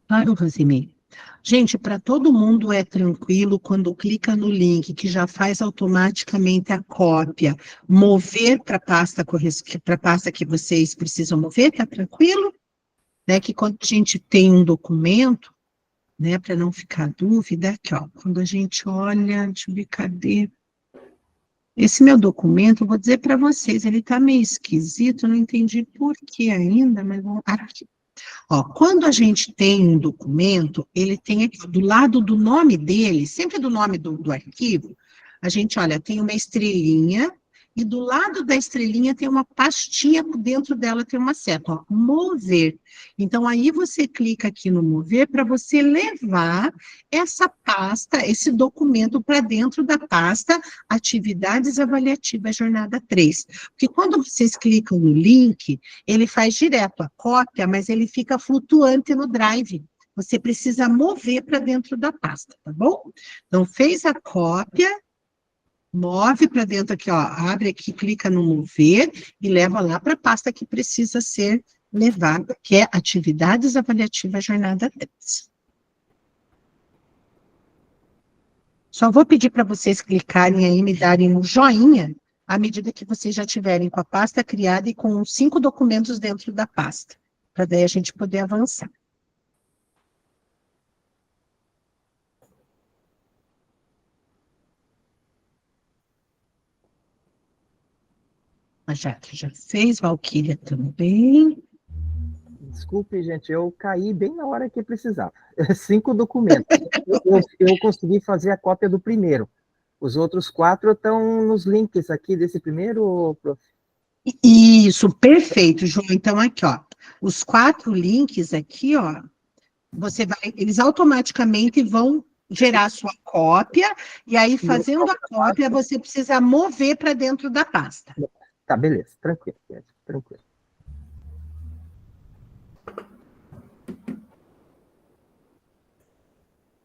Claro, Rosemary. Gente, para todo mundo é tranquilo quando clica no link, que já faz automaticamente a cópia, mover para a pasta que vocês precisam mover, tá tranquilo? Né, que quando a gente tem um documento, né, para não ficar dúvida, aqui, ó, quando a gente olha, deixa eu ver, cadê? Esse meu documento, eu vou dizer para vocês, ele está meio esquisito, não entendi por que ainda, mas vamos aqui. Ó, quando a gente tem um documento, ele tem aqui, do lado do nome dele, sempre do nome do arquivo, a gente, olha, tem uma estrelinha, e do lado da estrelinha tem uma pastinha, dentro dela tem uma seta, ó, mover. Então, aí você clica aqui no mover para você levar essa pasta, esse documento para dentro da pasta Atividades Avaliativas Jornada 3. Porque quando vocês clicam no link, ele faz direto a cópia, mas ele fica flutuante no Drive. Você precisa mover para dentro da pasta, tá bom? Então, fez a cópia, move para dentro aqui, ó, abre aqui, clica no mover e leva lá para a pasta que precisa ser levada, que é Atividades Avaliativas Jornada 3. Só vou pedir para vocês clicarem aí e me darem um joinha à medida que vocês já tiverem com a pasta criada e com 5 documentos dentro da pasta. para daí a gente poder avançar. A Jaque já fez, Valquíria também. Desculpe, gente, eu caí bem na hora que precisava. 5 documentos. Eu consegui fazer a cópia do primeiro. Os outros 4 estão nos links aqui desse primeiro, prof. Isso, perfeito, João. Então, aqui, ó, os 4 links aqui, ó, eles automaticamente vão gerar a sua cópia, e aí, fazendo a cópia, você precisa mover para dentro da pasta. Tá, beleza, tranquilo, gente, tranquilo.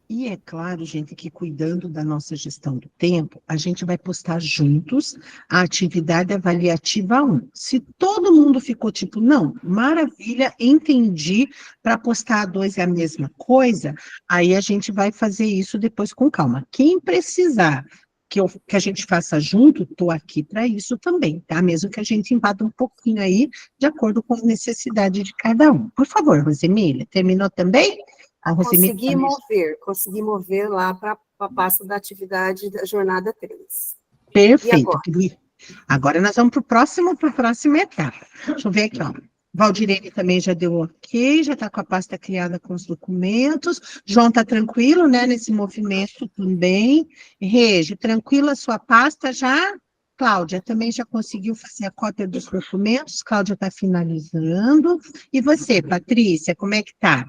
E é claro, gente, que cuidando da nossa gestão do tempo, a gente vai postar juntos a atividade avaliativa 1. Se todo mundo ficou tipo, não, maravilha, entendi, para postar a 2 é a mesma coisa, aí a gente vai fazer isso depois com calma. Quem precisar que a gente faça junto, estou aqui para isso também, tá? Mesmo que a gente invada um pouquinho aí, de acordo com a necessidade de cada um. Por favor, Rosemília, terminou também? Consegui mover lá para a pasta da atividade da jornada 3. Perfeito. Agora nós vamos para a próxima etapa. Deixa eu ver aqui, ó. Valdirene também já deu ok, já está com a pasta criada com os documentos. João está tranquilo, né, nesse movimento também. Regi, tranquila a sua pasta já? Cláudia também já conseguiu fazer a cópia dos documentos, Cláudia está finalizando. E você, Patrícia, como é que está?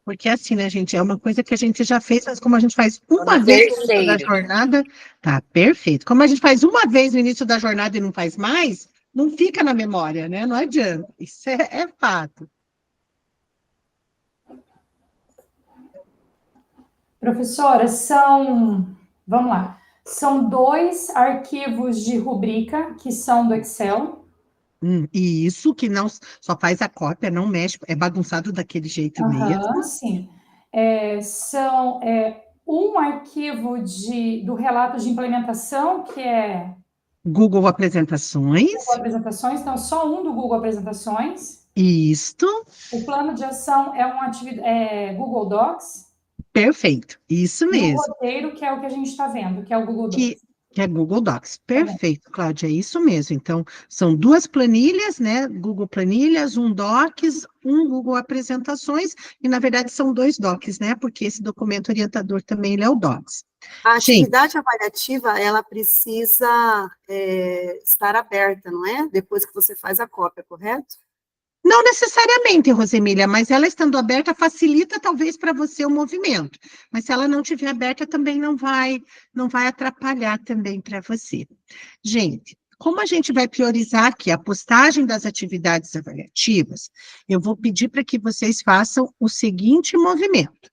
Porque assim, né, gente, é uma coisa que a gente já fez, mas como a gente faz uma vez no início da jornada, tá perfeito. Como a gente faz uma vez no início da jornada e não faz mais, não fica na memória, né? Não adianta. Isso é fato. Professora, vamos lá, são 2 arquivos de rubrica que são do Excel. E isso que não só faz a cópia, não mexe, é bagunçado daquele jeito mesmo. Sim. São um arquivo do relato de implementação, que é Google Apresentações. Então, só um do Google Apresentações. Isto. O plano de ação é Google Docs. Perfeito, isso mesmo. E o roteiro, que é o que a gente está vendo, que é o Google Docs. Que é Google Docs. Perfeito, Cláudia, é isso mesmo. Então, são 2 planilhas, né? Google Planilhas, um Docs, um Google Apresentações, e, na verdade, são 2 Docs, né? Porque esse documento orientador também ele é o Docs. A atividade avaliativa, ela precisa estar aberta, não é? Depois que você faz a cópia, correto? Não necessariamente, Rosemília, mas ela estando aberta facilita talvez para você o movimento. Mas se ela não estiver aberta, também não vai atrapalhar também para você. Gente, como a gente vai priorizar aqui a postagem das atividades avaliativas, eu vou pedir para que vocês façam o seguinte movimento.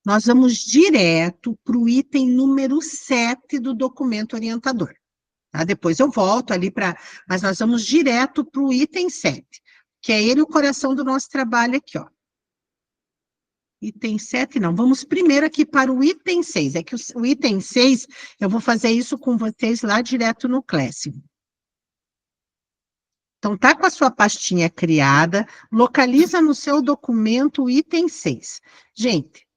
Nós vamos direto para o item número 7 do documento orientador. Tá? Depois eu volto ali mas nós vamos direto para o item 7. Que é ele o coração do nosso trabalho aqui, ó. Item 7, não. Vamos primeiro aqui para o item 6. É que o item 6, eu vou fazer isso com vocês lá direto no Classroom. Então, tá com a sua pastinha criada, localiza no seu documento o item 6. Gente,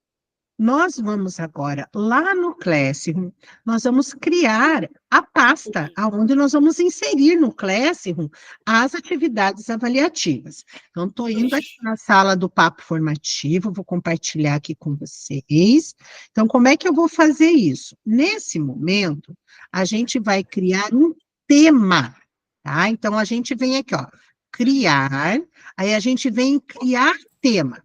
nós vamos agora, lá no Classroom, nós vamos criar a pasta, onde nós vamos inserir no Classroom as atividades avaliativas. Então, estou indo aqui na sala do papo formativo, vou compartilhar aqui com vocês. Então, como é que eu vou fazer isso? Nesse momento, a gente vai criar um tema, tá? Então, a gente vem aqui, ó, criar, aí a gente vem em criar tema.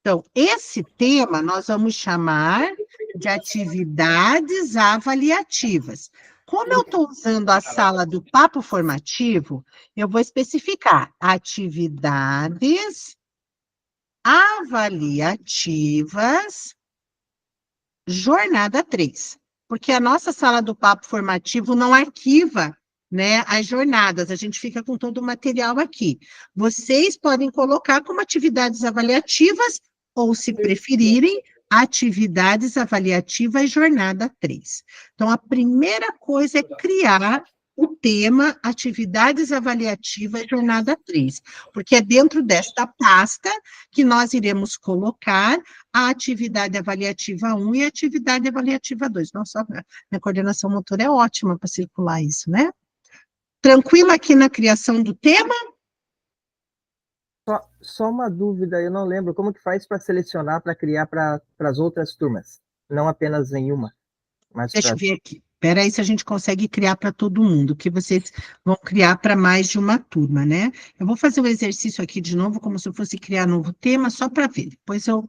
Então, esse tema nós vamos chamar de atividades avaliativas. Como eu estou usando a sala do papo formativo, eu vou especificar atividades avaliativas, jornada 3. Porque a nossa sala do papo formativo não arquiva, né, as jornadas, a gente fica com todo o material aqui. Vocês podem colocar como atividades avaliativas, ou, se preferirem, atividades avaliativas e jornada 3. Então, a primeira coisa é criar o tema atividades avaliativas e jornada 3, porque é dentro desta pasta que nós iremos colocar a atividade avaliativa 1 e a atividade avaliativa 2. Nossa, minha coordenação motora é ótima para circular isso, né? Tranquilo aqui na criação do tema? Só uma dúvida, eu não lembro como que faz para selecionar, para criar para as outras turmas, não apenas em uma. Mas Deixa eu ver aqui. Espera aí se a gente consegue criar para todo mundo, que vocês vão criar para mais de uma turma, né? Eu vou fazer o exercício aqui de novo, como se eu fosse criar novo tema, só para ver. Depois eu...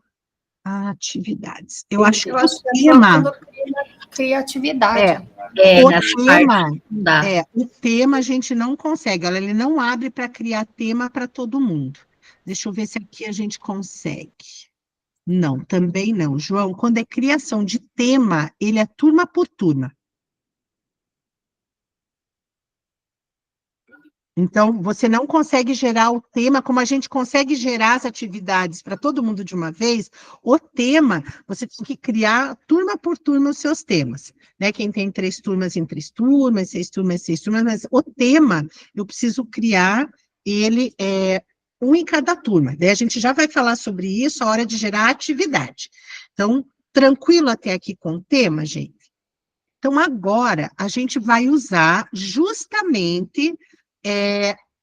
Atividades. Eu acho que o tema... Criatividade. O tema a gente não consegue, ele não abre para criar tema para todo mundo. Deixa eu ver se aqui a gente consegue. Não, também não. João, quando é criação de tema, ele é turma por turma. Então, você não consegue gerar o tema, como a gente consegue gerar as atividades para todo mundo de uma vez, o tema, você tem que criar turma por turma os seus temas, né? Quem tem 3 turmas em 3 turmas, 6 turmas, 6 turmas, mas o tema, eu preciso criar ele um em cada turma. Daí a gente já vai falar sobre isso, a hora de gerar a atividade. Então, tranquilo até aqui com o tema, gente? Então, agora, a gente vai usar justamente...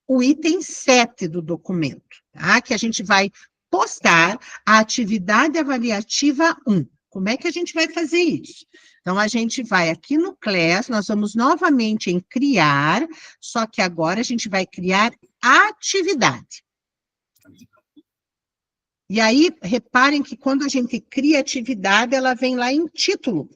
o item 7 do documento, tá? Que a gente vai postar a atividade avaliativa 1. Como é que a gente vai fazer isso? Então, a gente vai aqui no Class, nós vamos novamente em criar, só que agora a gente vai criar atividade. E aí, reparem que quando a gente cria atividade, ela vem lá em título.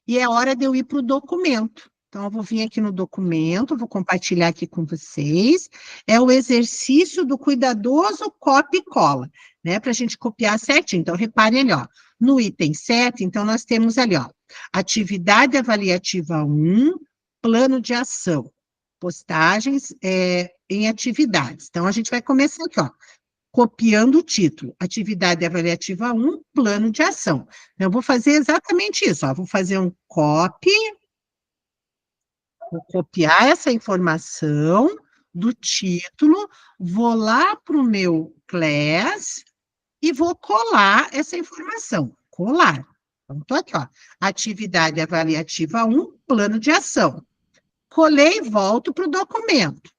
E é hora de eu ir para o documento. Então, eu vou vir aqui no documento, vou compartilhar aqui com vocês. É o exercício do cuidadoso copia e cola, né? Para a gente copiar certinho. Então, reparem ali, ó. No item 7, então, nós temos ali, ó. Atividade avaliativa 1, plano de ação. Postagens em atividades. Então, a gente vai começar aqui, ó. Copiando o título. Atividade avaliativa 1, plano de ação. Eu vou fazer exatamente isso, ó. Vou fazer um copy... Vou copiar essa informação do título, vou lá para o meu Class e vou colar essa informação. Colar. Então, estou aqui, ó. Atividade avaliativa 1, plano de ação. Colei e volto para o documento.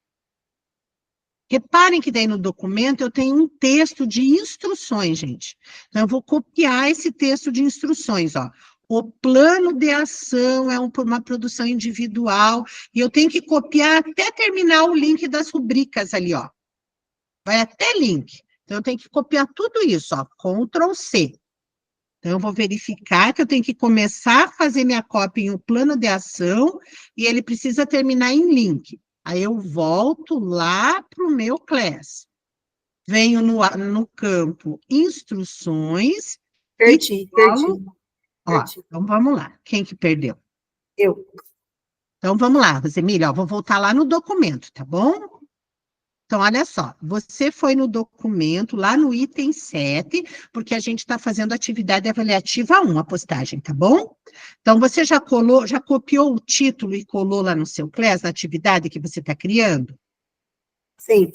Reparem que daí no documento eu tenho um texto de instruções, gente. Então, eu vou copiar esse texto de instruções, ó. O plano de ação é uma produção individual, e eu tenho que copiar até terminar o link das rubricas ali, ó. Vai até link. Então, eu tenho que copiar tudo isso, ó. Ctrl C. Então, eu vou verificar que eu tenho que começar a fazer minha cópia em um plano de ação, e ele precisa terminar em link. Aí, eu volto lá para o meu Class. Venho no campo Instruções. Perdi. Ó, então vamos lá. Quem que perdeu? Eu. Então vamos lá, Rosemília, ó, vou voltar lá no documento, tá bom? Então, olha só, você foi no documento, lá no item 7, porque a gente está fazendo atividade avaliativa 1, a postagem, tá bom? Então, você já copiou o título e colou lá no seu Class, na atividade que você está criando? Sim.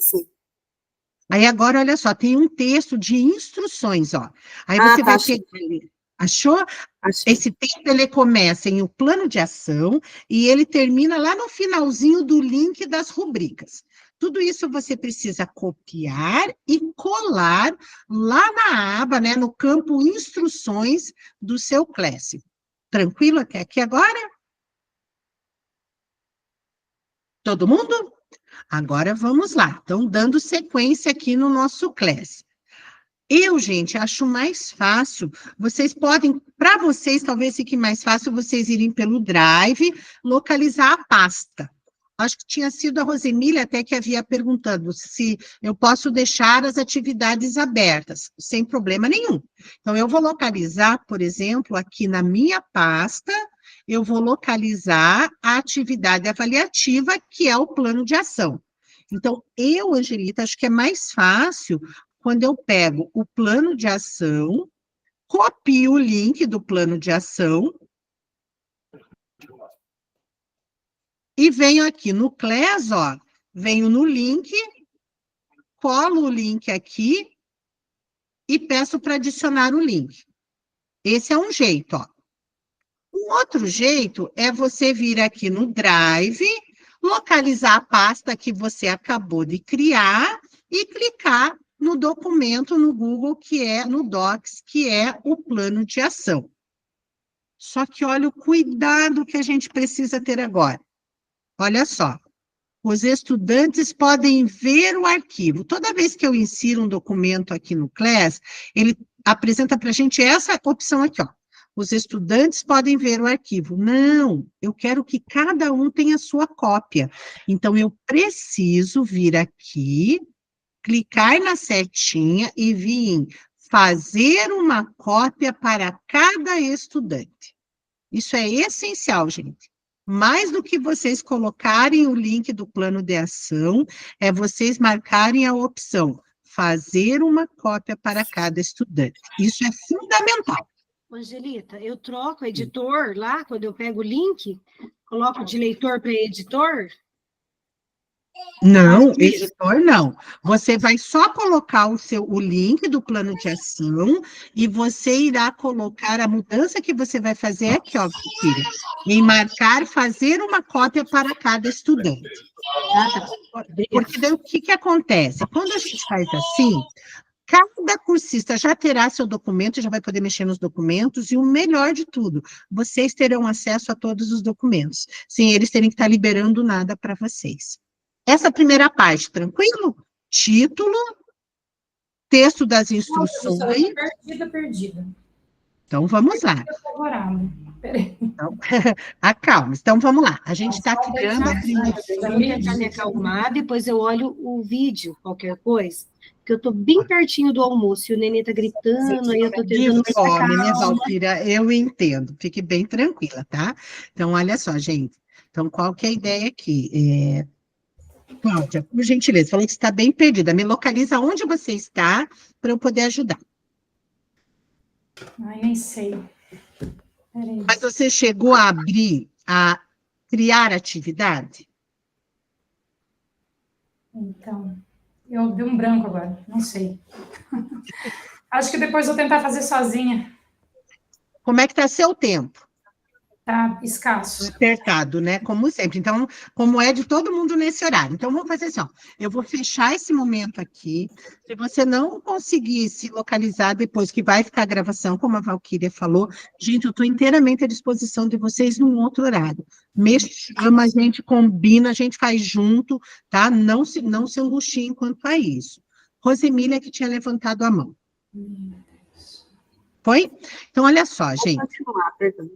Aí agora, olha só, tem um texto de instruções, ó. Aí você vai pegar... Achou? Achei. Esse texto, ele começa em o plano de ação e ele termina lá no finalzinho do link das rubricas. Tudo isso você precisa copiar e colar lá na aba, né, no campo Instruções do seu Class. Tranquilo até aqui agora? Todo mundo? Agora vamos lá. Então, dando sequência aqui no nosso Class. Eu, gente, acho mais fácil, vocês podem, para vocês, talvez fique mais fácil vocês irem pelo Drive, localizar a pasta. Acho que tinha sido a Rosemília até que havia perguntado se eu posso deixar as atividades abertas, sem problema nenhum. Então, eu vou localizar, por exemplo, aqui na minha pasta, eu vou localizar a atividade avaliativa, que é o plano de ação. Então, eu, Angelita, acho que é mais fácil quando eu pego o plano de ação, copio o link do plano de ação e venho aqui no Class, ó, venho no link, colo o link aqui e peço para adicionar o link. Esse é um jeito, ó. Um outro jeito é você vir aqui no Drive, localizar a pasta que você acabou de criar e clicar no documento no Google, no Docs, que é o plano de ação. Só que olha o cuidado que a gente precisa ter agora. Olha só, os estudantes podem ver o arquivo. Toda vez que eu insiro um documento aqui no Class, ele apresenta para a gente essa opção aqui, ó. Os estudantes podem ver o arquivo. Não, eu quero que cada um tenha a sua cópia. Então, eu preciso vir aqui, clicar na setinha e vir em fazer uma cópia para cada estudante. Isso é essencial, gente. Mais do que vocês colocarem o link do plano de ação, é vocês marcarem a opção fazer uma cópia para cada estudante. Isso é fundamental. Angelita, eu troco editor lá, quando eu pego o link, coloco de leitor para editor? Não, editor não. Você vai só colocar o link do plano de ação e você irá colocar a mudança que você vai fazer aqui, ó, filha, em marcar, fazer uma cópia para cada estudante. Porque daí o que acontece? Quando a gente faz assim, cada cursista já terá seu documento, já vai poder mexer nos documentos, e o melhor de tudo, vocês terão acesso a todos os documentos, sem eles terem que estar liberando nada para vocês. Essa primeira parte, tranquilo? Título, texto das instruções. Perdida. Então, vamos lá. Então, acalma. Então, vamos lá. A gente está criando a primeira. Vou tentar me acalmar, depois eu olho o vídeo, qualquer coisa, porque eu estou bem pertinho do almoço, e o neném está gritando, aí eu estou tentando de fome, né, Valquíria? Eu entendo. Fique bem tranquila, tá? Então, olha só, gente. Então, qual que é a ideia aqui? Cláudia, por gentileza, falou que está bem perdida. Me localiza onde você está para eu poder ajudar. Ai, nem sei. Peraí. Mas você chegou a abrir, a criar atividade? Então, eu dei um branco agora, não sei. Acho que depois vou tentar fazer sozinha. Como é que está seu tempo? Tá escasso. Apertado, né? Como sempre. Então, como é de todo mundo nesse horário. Então, vamos fazer assim, ó. Eu vou fechar esse momento aqui. Se você não conseguir se localizar depois, que vai ficar a gravação, como a Valquíria falou, gente, eu estou inteiramente à disposição de vocês num outro horário. Me chama, a gente combina, a gente faz junto, tá? Não se angustiem quanto a isso. Rosemília que tinha levantado a mão. Foi? Então, olha só, gente. Vou continuar, perdão.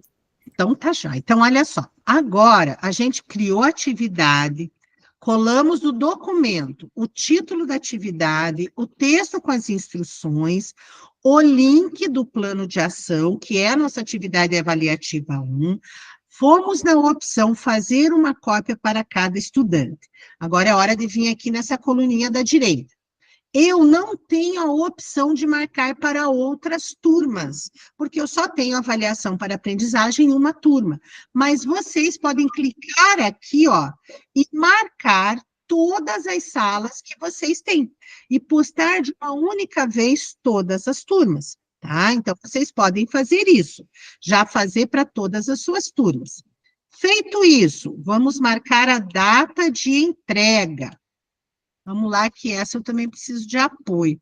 Então, tá já. Então, olha só. Agora, a gente criou a atividade, colamos no documento o título da atividade, o texto com as instruções, o link do plano de ação, que é a nossa atividade avaliativa 1, fomos na opção fazer uma cópia para cada estudante. Agora é hora de vir aqui nessa coluninha da direita. Eu não tenho a opção de marcar para outras turmas, porque eu só tenho avaliação para aprendizagem em uma turma. Mas vocês podem clicar aqui, ó, e marcar todas as salas que vocês têm, e postar de uma única vez todas as turmas, tá? Então, vocês podem fazer isso, já fazer para todas as suas turmas. Feito isso, vamos marcar a data de entrega. Vamos lá, que essa eu também preciso de apoio.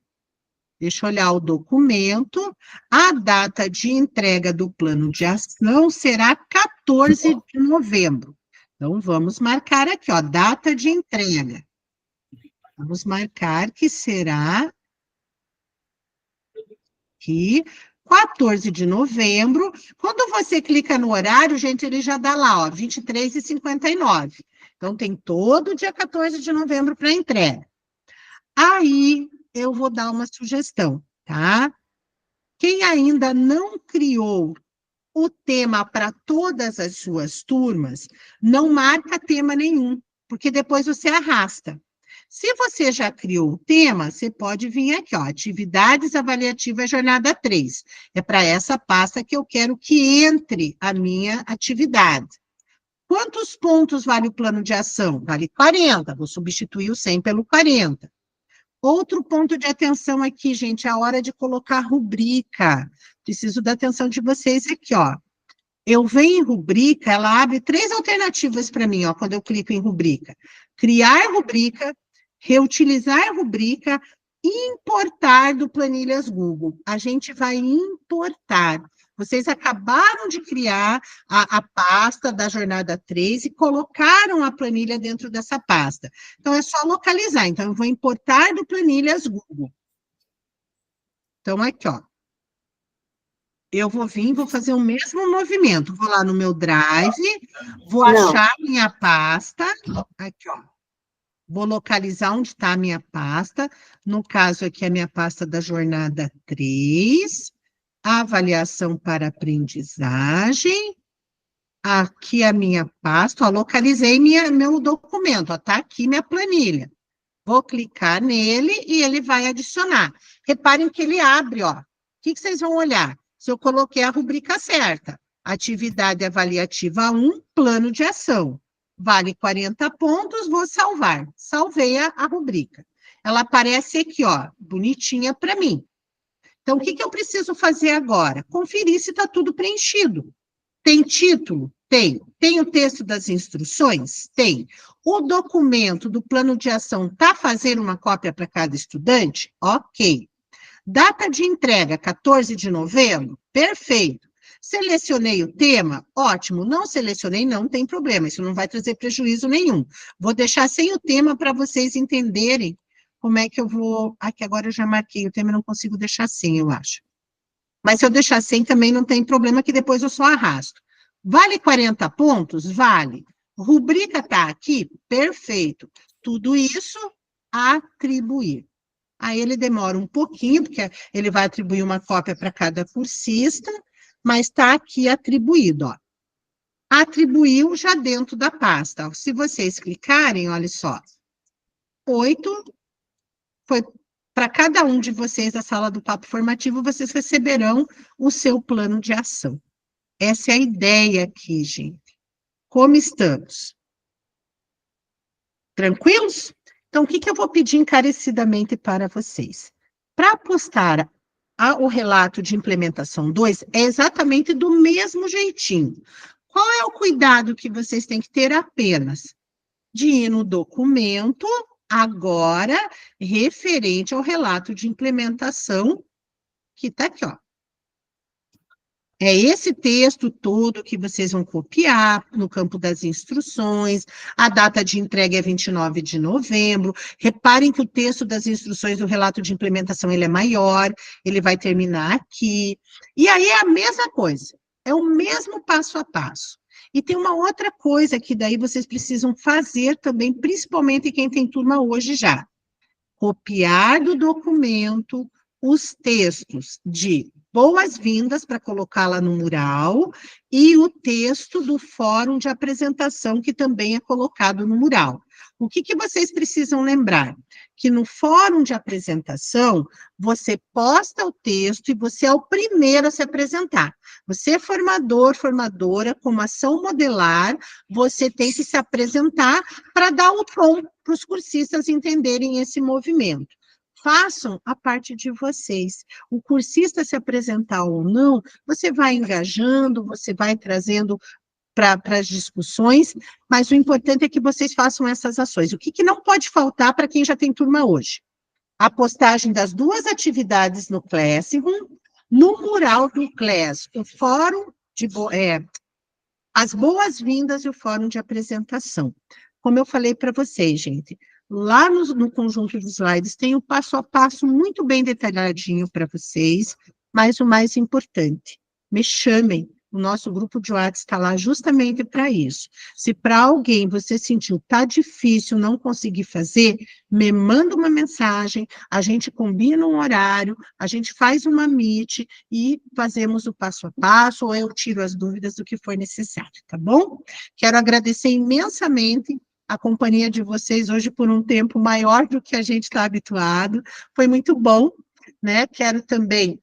Deixa eu olhar o documento. A data de entrega do plano de ação será 14 de novembro. Então, vamos marcar aqui, ó, data de entrega. Vamos marcar que será aqui, 14 de novembro. Quando você clica no horário, gente, ele já dá lá, ó, 23h59. Então, tem todo o dia 14 de novembro para entrega. Aí, eu vou dar uma sugestão, tá? Quem ainda não criou o tema para todas as suas turmas, não marca tema nenhum, porque depois você arrasta. Se você já criou o tema, você pode vir aqui, ó, atividades avaliativas jornada 3. É para essa pasta que eu quero que entre a minha atividade. Quantos pontos vale o plano de ação? Vale 40, vou substituir o 100 pelo 40. Outro ponto de atenção aqui, gente, é a hora de colocar rubrica. Preciso da atenção de vocês aqui, ó. Eu venho em rubrica, ela abre 3 alternativas para mim, ó, quando eu clico em rubrica. Criar rubrica, reutilizar rubrica, importar do Planilhas Google. A gente vai importar. Vocês acabaram de criar a pasta da jornada 3 e colocaram a planilha dentro dessa pasta. Então, é só localizar. Então, eu vou importar do Planilhas Google. Então, aqui, ó. Eu vou vir, vou fazer o mesmo movimento. Vou lá no meu Drive, vou achar minha pasta. Aqui, ó. Vou localizar onde está a minha pasta. No caso, aqui, a minha pasta da jornada 3. Avaliação para aprendizagem. Aqui a minha pasta, ó, localizei meu documento, ó, tá aqui minha planilha. Vou clicar nele e ele vai adicionar. Reparem que ele abre, ó. O que vocês vão olhar? Se eu coloquei a rubrica certa. Atividade avaliativa 1, plano de ação. Vale 40 pontos, vou salvar. Salvei a rubrica. Ela aparece aqui, ó, bonitinha para mim. Então, o que eu preciso fazer agora? Conferir se está tudo preenchido. Tem título? Tem. Tem o texto das instruções? Tem. O documento do plano de ação está fazendo uma cópia para cada estudante? Ok. Data de entrega, 14 de novembro? Perfeito. Selecionei o tema? Ótimo. Não selecionei, não tem problema. Isso não vai trazer prejuízo nenhum. Vou deixar sem o tema para vocês entenderem como é que eu vou... Aqui agora eu já marquei o tema, eu não consigo deixar sem, eu acho. Mas se eu deixar sem também não tem problema, que depois eu só arrasto. Vale 40 pontos? Vale. Rubrica está aqui? Perfeito. Tudo isso, atribuir. Aí ele demora um pouquinho, porque ele vai atribuir uma cópia para cada cursista, mas está aqui atribuído, ó. Atribuiu já dentro da pasta. Se vocês clicarem, olha só. 8... Foi para cada um de vocês da sala do papo formativo, vocês receberão o seu plano de ação. Essa é a ideia aqui, gente. Como estamos? Tranquilos? Então, o que eu vou pedir encarecidamente para vocês? Para postar o relato de implementação 2, é exatamente do mesmo jeitinho. Qual é o cuidado que vocês têm que ter apenas? De ir no documento... Agora, referente ao relato de implementação, que está aqui, ó. É esse texto todo que vocês vão copiar no campo das instruções, a data de entrega é 29 de novembro, reparem que o texto das instruções do relato de implementação, ele é maior, ele vai terminar aqui, e aí é a mesma coisa, é o mesmo passo a passo. E tem uma outra coisa que daí vocês precisam fazer também, principalmente quem tem turma hoje já. Copiar do documento os textos de boas-vindas para colocá-la no mural e o texto do fórum de apresentação que também é colocado no mural. O que vocês precisam lembrar? Que no fórum de apresentação, você posta o texto e você é o primeiro a se apresentar. Você é formador, formadora, como ação modelar, você tem que se apresentar para dar o tom para os cursistas entenderem esse movimento. Façam a parte de vocês. O cursista se apresentar ou não, você vai engajando, você vai trazendo para as discussões, mas o importante é que vocês façam essas ações. O que não pode faltar para quem já tem turma hoje? A postagem das 2 atividades no Classroom, no mural do Class, o fórum de as boas-vindas e o fórum de apresentação. Como eu falei para vocês, gente, lá no conjunto de slides tem o passo a passo muito bem detalhadinho para vocês, mas o mais importante, me chamem. O nosso grupo de WhatsApp está lá justamente para isso. Se para alguém você sentiu tá difícil, não conseguir fazer, me manda uma mensagem, a gente combina um horário, a gente faz uma meet e fazemos o passo a passo, ou eu tiro as dúvidas do que for necessário, tá bom? Quero agradecer imensamente a companhia de vocês hoje por um tempo maior do que a gente está habituado. Foi muito bom, né? Quero também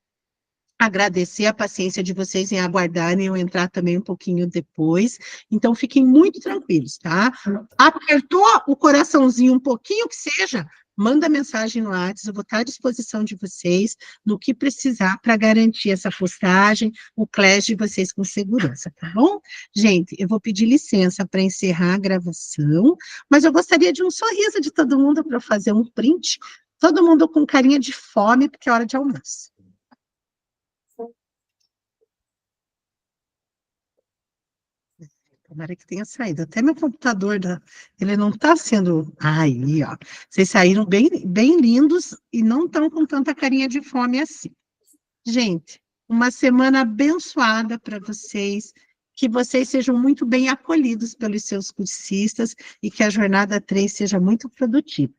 agradecer a paciência de vocês em aguardarem eu entrar também um pouquinho depois. Então, fiquem muito tranquilos, tá? Apertou o coraçãozinho um pouquinho que seja, manda mensagem no WhatsApp, eu vou estar à disposição de vocês no que precisar para garantir essa postagem, o class de vocês com segurança, tá bom? Gente, eu vou pedir licença para encerrar a gravação, mas eu gostaria de um sorriso de todo mundo para fazer um print, todo mundo com carinha de fome, porque é hora de almoço. Tomara que tenha saído. Até meu computador, ele não está sendo... Aí, ó. Vocês saíram bem, bem lindos e não estão com tanta carinha de fome assim. Gente, uma semana abençoada para vocês, que vocês sejam muito bem acolhidos pelos seus cursistas e que a jornada 3 seja muito produtiva.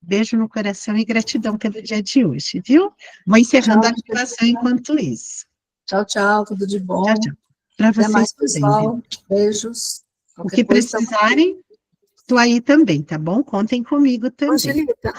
Beijo no coração e gratidão pelo dia de hoje, viu? Vou encerrando a gravação enquanto isso. Tchau, tchau, tudo de bom. Tchau, tchau. Para vocês mais, também, pessoal. viu? Beijos. O que precisarem, estou aí também, tá bom? Contem comigo também. Angelita,